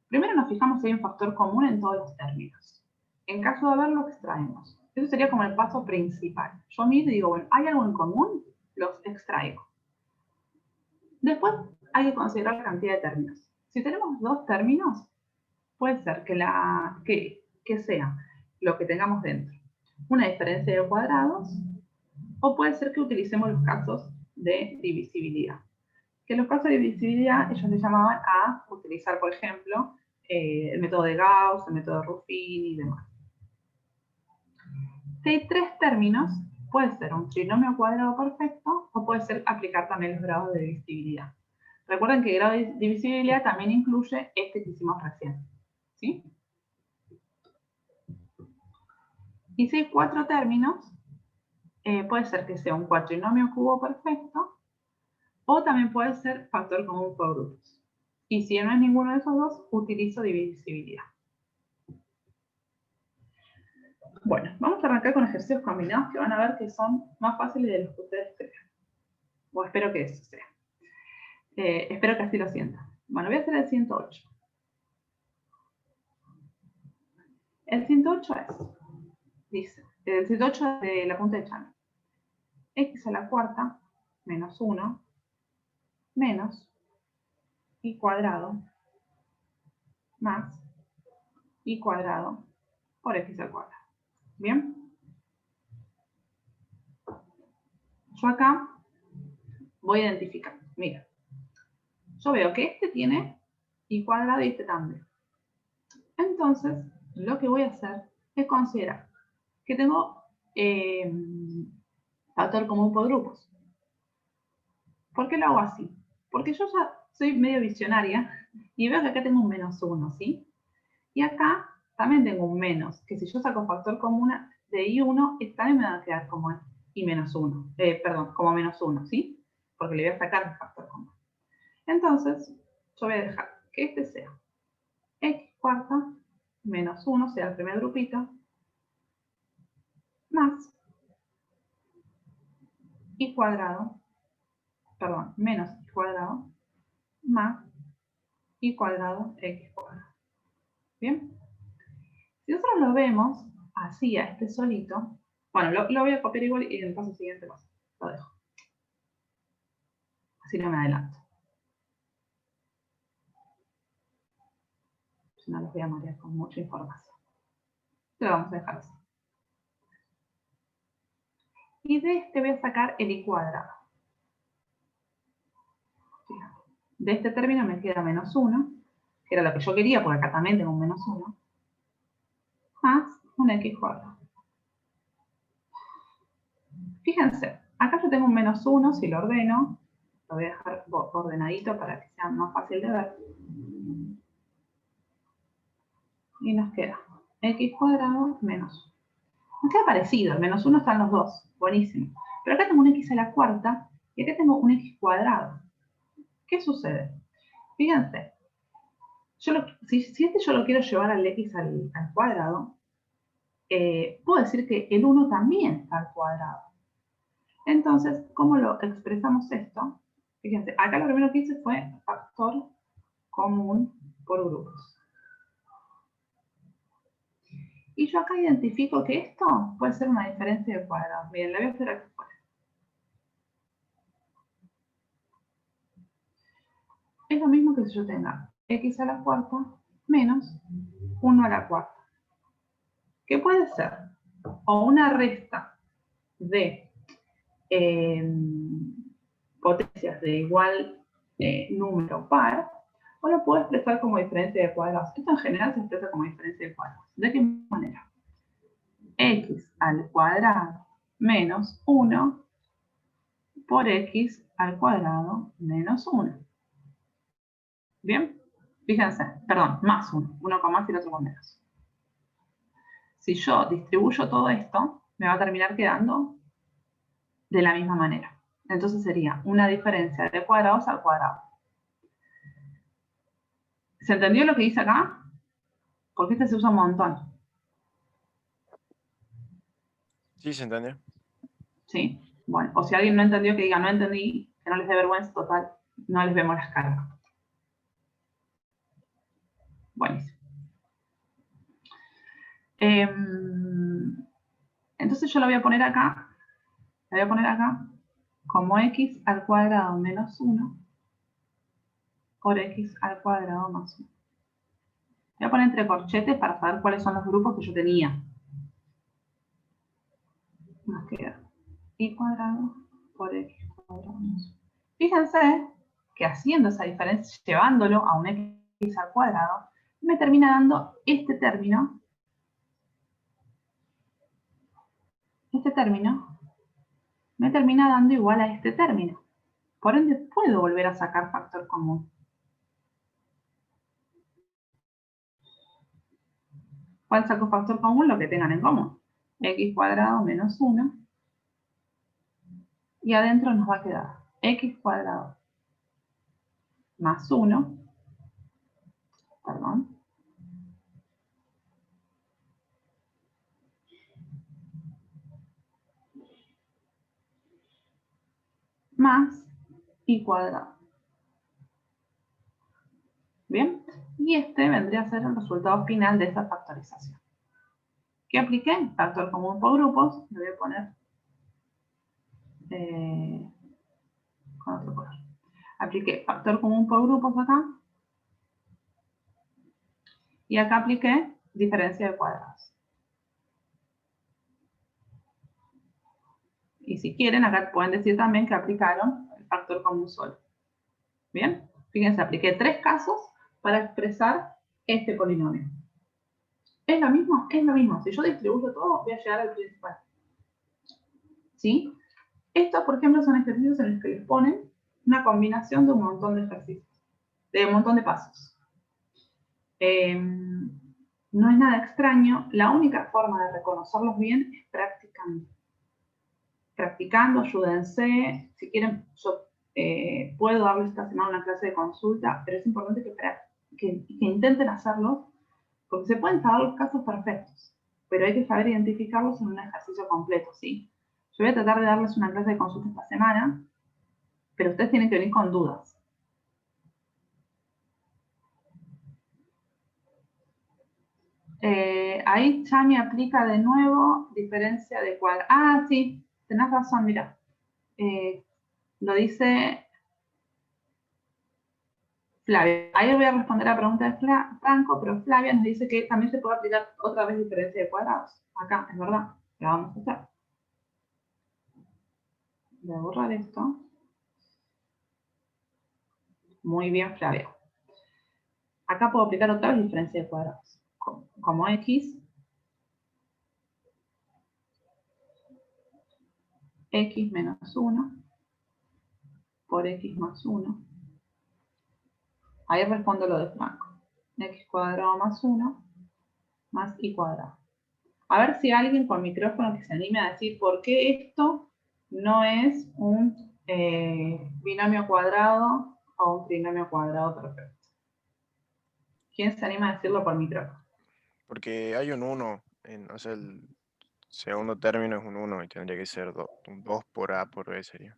Primero nos fijamos si hay un factor común en todos los términos. En caso de haberlo, extraemos. Eso sería como el paso principal. Yo miro y digo, bueno, ¿hay algo en común? Los extraigo. Después hay que considerar la cantidad de términos. Si tenemos 2 términos, puede ser que sea lo que tengamos dentro. Una diferencia de cuadrados, o puede ser que utilicemos los casos de divisibilidad. Que los casos de divisibilidad ellos le llamaban a utilizar, por ejemplo, el método de Gauss, el método de Ruffini y demás. Si hay 3 términos, puede ser un trinomio cuadrado perfecto o puede ser aplicar también los grados de divisibilidad. Recuerden que el grado de divisibilidad también incluye este que hicimos recién. ¿Sí? Y si hay 4 términos, puede ser que sea un cuatrinomio cubo perfecto o también puede ser factor común por grupos. Y si no es ninguno de esos dos, utilizo divisibilidad. Bueno, vamos a arrancar con ejercicios combinados que van a ver que son más fáciles de los que ustedes crean. O espero que eso sea. Espero que así lo sientan. Bueno, voy a hacer el 108. El 108 dice, el 108 de la punta de Chano. X a la cuarta menos 1 menos y cuadrado más y cuadrado por x al cuadrado. ¿Bien? Yo acá voy a identificar. Mira, yo veo que este tiene y cuadrado y este también. Entonces, lo que voy a hacer es considerar que tengo factor común por grupos. ¿Por qué lo hago así? Porque yo ya soy medio visionaria y veo que acá tengo un menos 1, ¿sí? Y acá también tengo un menos, que si yo saco factor común de I1, también me va a quedar como I menos 1, perdón, como menos 1, ¿sí? Porque le voy a sacar el factor común. Entonces, yo voy a dejar que este sea x cuarta menos 1, sea el primer grupito, más y cuadrado, perdón, menos y cuadrado, más y cuadrado x cuadrado. ¿Bien? Si nosotros lo vemos así a este solito, bueno, lo voy a copiar igual y en el paso siguiente lo dejo. Así no me adelanto. Si no, los voy a marear con mucha información. Lo vamos a dejar así. Y de este voy a sacar el i cuadrado. De este término me queda menos 1, que era lo que yo quería, porque acá también tengo un menos 1, más un x cuadrado. Fíjense, acá yo tengo un menos 1, si lo ordeno, lo voy a dejar ordenadito para que sea más fácil de ver. Y nos queda x cuadrado menos 1. Nos queda parecido, el menos 1 están los dos, buenísimo. Pero acá tengo un x a la cuarta y acá tengo un x cuadrado. ¿Qué sucede? Fíjense, si este yo lo quiero llevar al x al cuadrado, puedo decir que el 1 también está al cuadrado. Entonces, ¿cómo lo expresamos esto? Fíjense, acá lo primero que hice fue factor común por grupos. Y yo acá identifico que esto puede ser una diferencia de cuadrados. Miren, la voy a hacer aquí afuera. Es lo mismo que si yo tenga x a la cuarta menos 1 a la cuarta. ¿Qué puede ser? O una resta de potencias de igual número par, o lo puedo expresar como diferencia de cuadrados. Esto en general se expresa como diferencia de cuadrados. ¿De qué manera? X al cuadrado menos 1 por x al cuadrado menos 1. ¿Bien? Fíjense, perdón, más 1. Uno con más y el otro con menos. Si yo distribuyo todo esto, me va a terminar quedando de la misma manera. Entonces sería una diferencia de cuadrados al cuadrado. ¿Se entendió lo que dice acá? Porque este se usa un montón. Sí, se entendió. ¿Sí? Bueno, o si alguien no entendió, que diga no entendí, que no les dé vergüenza, total, no les vemos las caras. Buenísimo. Entonces yo lo voy a poner acá, como x al cuadrado menos 1 por x al cuadrado más 1. Voy a poner entre corchetes para saber cuáles son los grupos que yo tenía. Nos queda y cuadrado por x cuadrado menos 1. Fíjense que haciendo esa diferencia, llevándolo a un x al cuadrado, me termina dando este término. Este término me termina dando igual a este término. Por ende, puedo volver a sacar factor común. ¿Cuál saco factor común? Lo que tengan en común. X cuadrado menos 1. Y adentro nos va a quedar x cuadrado más 1. Perdón. Más y cuadrado. Bien. Y este vendría a ser el resultado final de esta factorización. ¿Qué apliqué? Factor común por grupos. Le voy a poner con otro color. Apliqué factor común por grupos acá. Y acá apliqué diferencia de cuadrados. Y si quieren, acá pueden decir también que aplicaron el factor común solo. Bien, fíjense, apliqué 3 casos para expresar este polinomio. ¿Es lo mismo? Es lo mismo. Si yo distribuyo todo, voy a llegar al principal. ¿Sí? Estos, por ejemplo, son ejercicios en los que les ponen una combinación de un montón de ejercicios, de un montón de pasos. No es nada extraño. La única forma de reconocerlos bien es practicando. Practicando, ayúdense. Si quieren, yo puedo darles esta semana una clase de consulta, pero es importante que intenten hacerlo, porque se pueden saber los casos perfectos, pero hay que saber identificarlos en un ejercicio completo, ¿sí? Yo voy a tratar de darles una clase de consulta esta semana, pero ustedes tienen que venir con dudas. Ahí Chami aplica de nuevo diferencia de cuadrado. Ah, sí, tenés razón, mira. Lo dice Flavia. Ahí voy a responder a la pregunta de Franco, pero Flavia nos dice que también se puede aplicar otra vez diferencia de cuadrados. Acá, es verdad, lo vamos a hacer. Voy a borrar esto. Muy bien, Flavia. Acá puedo aplicar otra vez diferencia de cuadrados. Como x menos 1 por x más 1. Ahí respondo lo de Franco. X cuadrado más 1 más y cuadrado. A ver si alguien con micrófono que se anime a decir por qué esto no es un binomio cuadrado o un trinomio cuadrado perfecto. ¿Quién se anima a decirlo por micrófono? Porque hay un 1, o sea, el segundo término es un 1 y tendría que ser un 2 por A por B sería.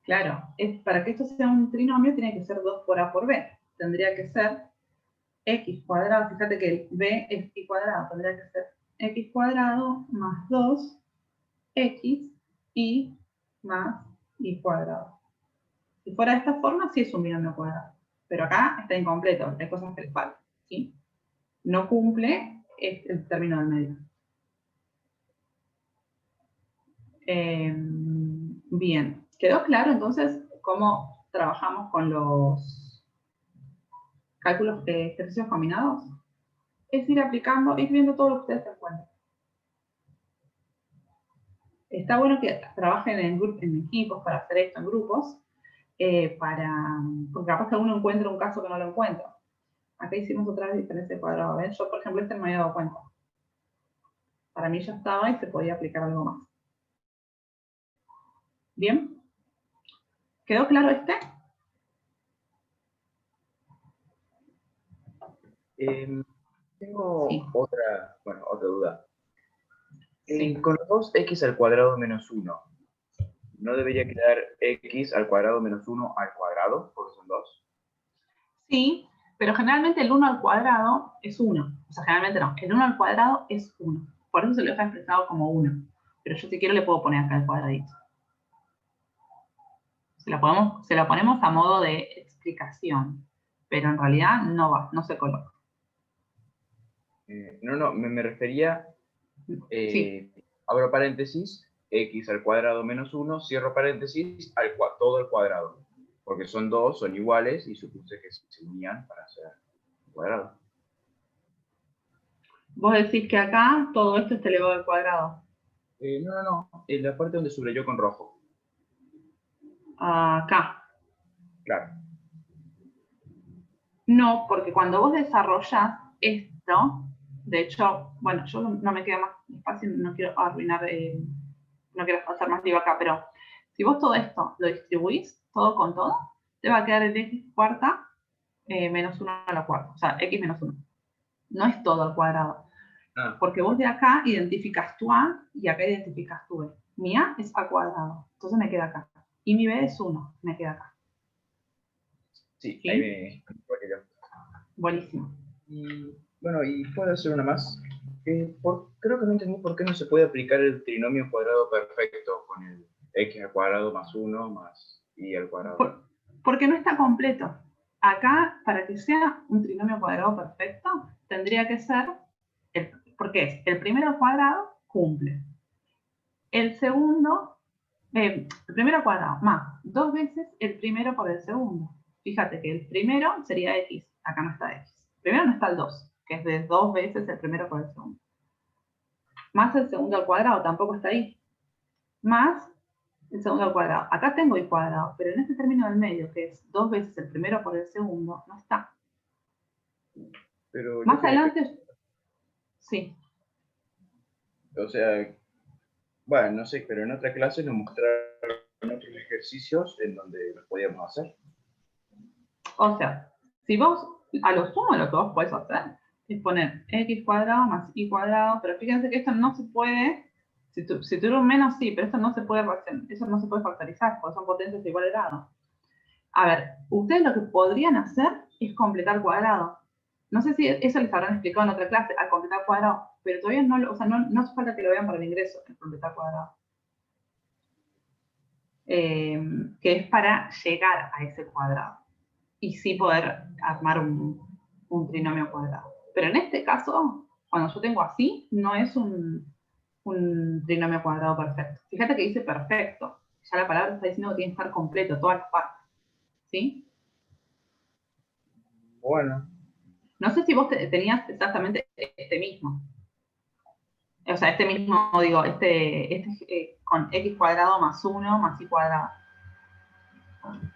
Claro, para que esto sea un trinomio tiene que ser 2 por A por B. Tendría que ser x cuadrado, fíjate que el b es y cuadrado, tendría que ser x cuadrado más 2x y más y cuadrado. Si fuera de esta forma, sí es un binomio cuadrado. Pero acá está incompleto, hay cosas que le faltan, ¿sí? No cumple el término del medio. Bien, ¿quedó claro entonces cómo trabajamos con los cálculos de ejercicios combinados? Es ir aplicando, ir viendo todo lo que ustedes se encuentran. Está bueno que trabajen en equipos para hacer esto en grupos, porque capaz que uno encuentra un caso que no lo encuentra. Acá hicimos otra vez diferencia de cuadrado. ¿Ven? Yo, por ejemplo, este no me había dado cuenta. Para mí ya estaba y se podía aplicar algo más. ¿Bien? ¿Quedó claro este? Tengo Sí. otra duda. Sí. Con los 2x al cuadrado menos 1, ¿no debería quedar x al cuadrado menos 1 al cuadrado? Porque son 2. Sí, pero generalmente el 1 al cuadrado es 1. O sea, generalmente no. El 1 al cuadrado es 1. Por eso se lo deja expresado como 1. Pero yo si quiero le puedo poner acá el cuadradito. Se la ponemos a modo de explicación. Pero en realidad no va, no se coloca. No, me refería, Sí. abro paréntesis, x al cuadrado menos 1, cierro paréntesis, todo al cuadrado. Porque son 2, son iguales, y supuse que se unían para hacer un cuadrado. Vos decís que acá todo esto está elevado al cuadrado. No. En la parte donde subrayó con rojo. Acá. Claro. No, porque cuando vos desarrollás esto, de hecho, bueno, yo no me queda más fácil, no quiero arruinar, no quiero hacer más lío acá, pero si vos todo esto lo distribuís, todo con todo, te va a quedar el x cuarta menos 1 a la cuarta, o sea, x menos 1. No es todo al cuadrado. Porque vos de acá identificas tu a y acá identificas tu b. Mi a es al cuadrado, entonces me queda acá. Y mi b es 1, me queda acá. Sí, ¿Sí? ahí me... Buenísimo. Y bueno, y puedo hacer una más. Creo que no entendí por qué no se puede aplicar el trinomio cuadrado perfecto con el x al cuadrado más 1 más y al cuadrado. Porque no está completo. Acá, para que sea un trinomio cuadrado perfecto, tendría que ser, porque es el primero al cuadrado, cumple. El segundo, el primero al cuadrado, más 2 veces el primero por el segundo. Fíjate que el primero sería x, acá no está x. Primero no está el 2, que es de 2 veces el primero por el segundo. Más el segundo al cuadrado, tampoco está ahí. Más el segundo al cuadrado. Acá tengo y cuadrado, pero en este término del medio, que es 2 veces el primero por el segundo, no está. Pero Más adelante, sí. O sea, bueno, no sé, pero en otra clase nos mostraron otros ejercicios en donde los podíamos hacer. O sea, si vos, a lo sumo lo que vos podés hacer es poner x cuadrado más y cuadrado, pero fíjense que esto no se puede, si tuviera un menos sí, pero esto no se puede factorizar, porque son potencias de igual grado. A ver, ustedes lo que podrían hacer es completar cuadrado. No sé si eso les habrán explicado en otra clase, al completar cuadrado, pero todavía no, o sea, no hace falta que lo vean para el ingreso, el completar cuadrado. Que es para llegar a ese cuadrado y sí poder armar un trinomio cuadrado. Pero en este caso, cuando yo tengo así, no es un trinomio cuadrado perfecto. Fíjate que dice perfecto. Ya la palabra está diciendo que tiene que estar completo, todas las partes. ¿Sí? Bueno. No sé si vos tenías exactamente este mismo. O sea, este mismo, digo, con x cuadrado más 1 más y cuadrado.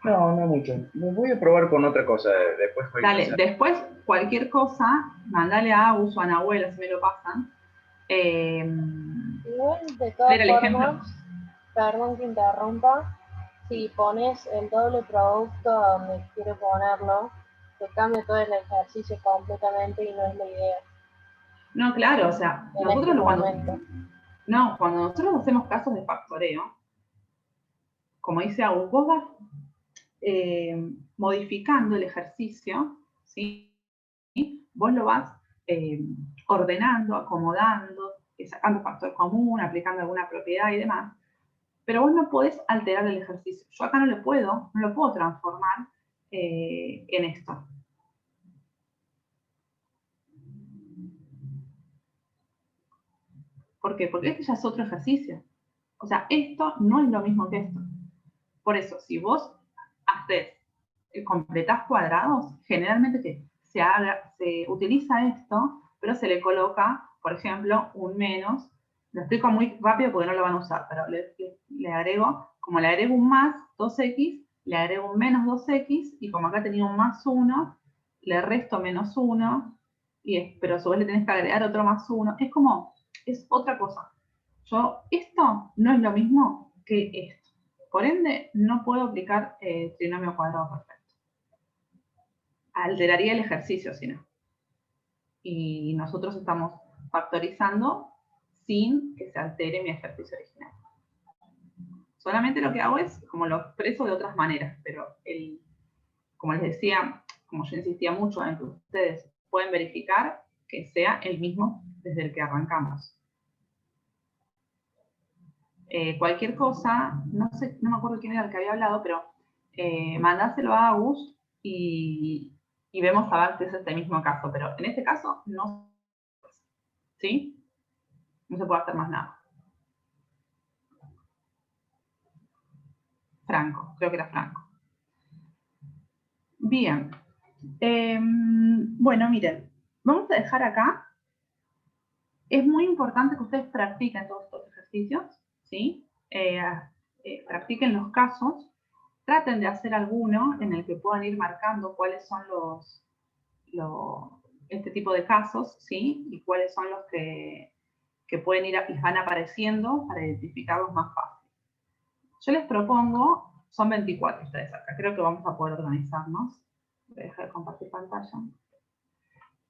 No mucho. Me voy a probar con otra cosa después. Dale, después cualquier cosa, mandale a Agus o a Nahuel, así me lo pasan. Igual, de todas Ver el ejemplo. formas, perdón que interrumpa, si pones el doble producto a donde quiero ponerlo, te cambia todo el ejercicio completamente y no es la idea. No, claro, o sea, En nosotros este momento. cuando nosotros hacemos casos de factoreo, como dice Agus, vos vas modificando el ejercicio, ¿sí? Vos lo vas ordenando, acomodando, sacando factor común, aplicando alguna propiedad y demás, pero vos no podés alterar el ejercicio. Yo acá no lo puedo transformar en esto. ¿Por qué? Porque este ya es otro ejercicio. O sea, esto no es lo mismo que esto. Por eso, si vos completás cuadrados, generalmente ¿qué? Se utiliza esto, pero se le coloca, por ejemplo, un menos. Lo explico muy rápido porque no lo van a usar, pero le agrego, como le agrego un más 2x, le agrego un menos 2x, y como acá tenía un más 1, le resto menos 1, pero a su vez le tenés que agregar otro más 1. Es otra cosa. Esto no es lo mismo que esto. Por ende, no puedo aplicar trinomio cuadrado perfecto. Alteraría el ejercicio, si no. Y nosotros estamos factorizando sin que se altere mi ejercicio original. Solamente lo que hago es, como lo expreso de otras maneras, pero como les decía, como yo insistía mucho en que ustedes pueden verificar que sea el mismo desde el que arrancamos. Cualquier cosa, no me acuerdo quién era el que había hablado, pero mandáselo a Agus y vemos a ver si es este mismo caso, pero en este caso no, ¿sí? No se puede hacer más nada. Franco, creo que era Franco. Bien. Bueno, miren, vamos a dejar acá. Es muy importante que ustedes practiquen todos estos ejercicios, ¿sí? Practiquen los casos. Traten de hacer alguno en el que puedan ir marcando cuáles son este tipo de casos, ¿sí? Y cuáles son los que pueden les van apareciendo para identificarlos más fácil. Yo les propongo, son 24 ustedes acá, creo que vamos a poder organizarnos. Voy a dejar de compartir pantalla.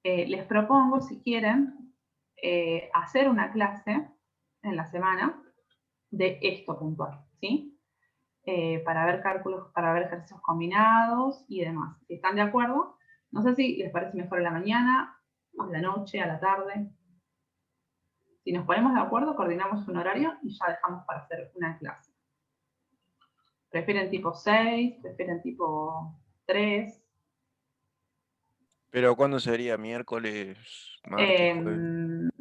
Les propongo, si quieren, hacer una clase en la semana de esto puntual, ¿sí? Para ver cálculos, para ver ejercicios combinados y demás. Si están de acuerdo, no sé si les parece mejor a la mañana, a la noche, a la tarde. Si nos ponemos de acuerdo, coordinamos un horario y ya dejamos para hacer una clase. ¿Prefieren tipo 6? ¿Prefieren tipo 3? ¿Pero cuándo sería? ¿Miércoles, martes, jueves?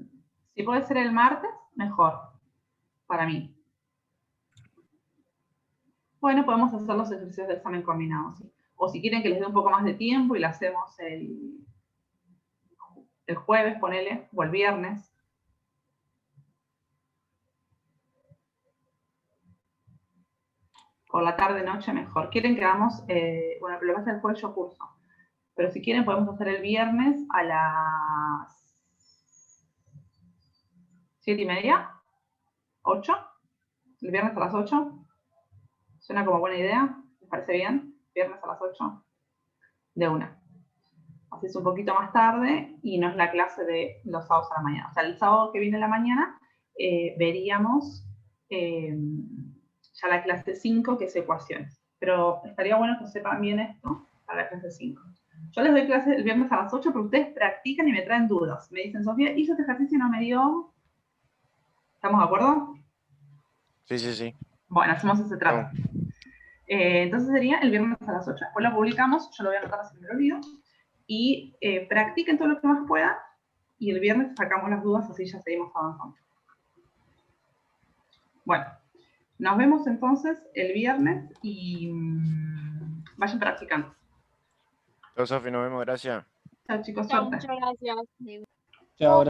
Si puede ser el martes, mejor, para mí. Bueno, podemos hacer los ejercicios de examen combinado, ¿sí? O si quieren que les dé un poco más de tiempo y lo hacemos el jueves, ponele, o el viernes. Por la tarde, noche, mejor. ¿Quieren que hagamos, bueno, lo que pasa es el jueves yo curso, pero si quieren podemos hacer el viernes a las 7:30, 8, el viernes a las 8? ¿Suena como buena idea? ¿Les parece bien? Viernes a las 8, de una. Así es un poquito más tarde y no es la clase de los sábados a la mañana. O sea, el sábado que viene a la mañana veríamos ya la clase 5, que es ecuaciones. Pero estaría bueno que sepan bien esto para la clase 5. Yo les doy clase el viernes a las 8, pero ustedes practican y me traen dudas. Me dicen, Sofía, hizo este ejercicio y no me dio... ¿Estamos de acuerdo? Sí, sí, sí. Bueno, hacemos ese trato. Entonces sería el viernes a las 8. Después lo publicamos, yo lo voy a anotar así me lo olvido. Y practiquen todo lo que más puedan. Y el viernes sacamos las dudas, así ya seguimos avanzando. Bueno, nos vemos entonces el viernes y vayan practicando. Chao, Sofi, nos vemos, gracias. Chao chicos, Chao, suerte. muchas gracias. Chao.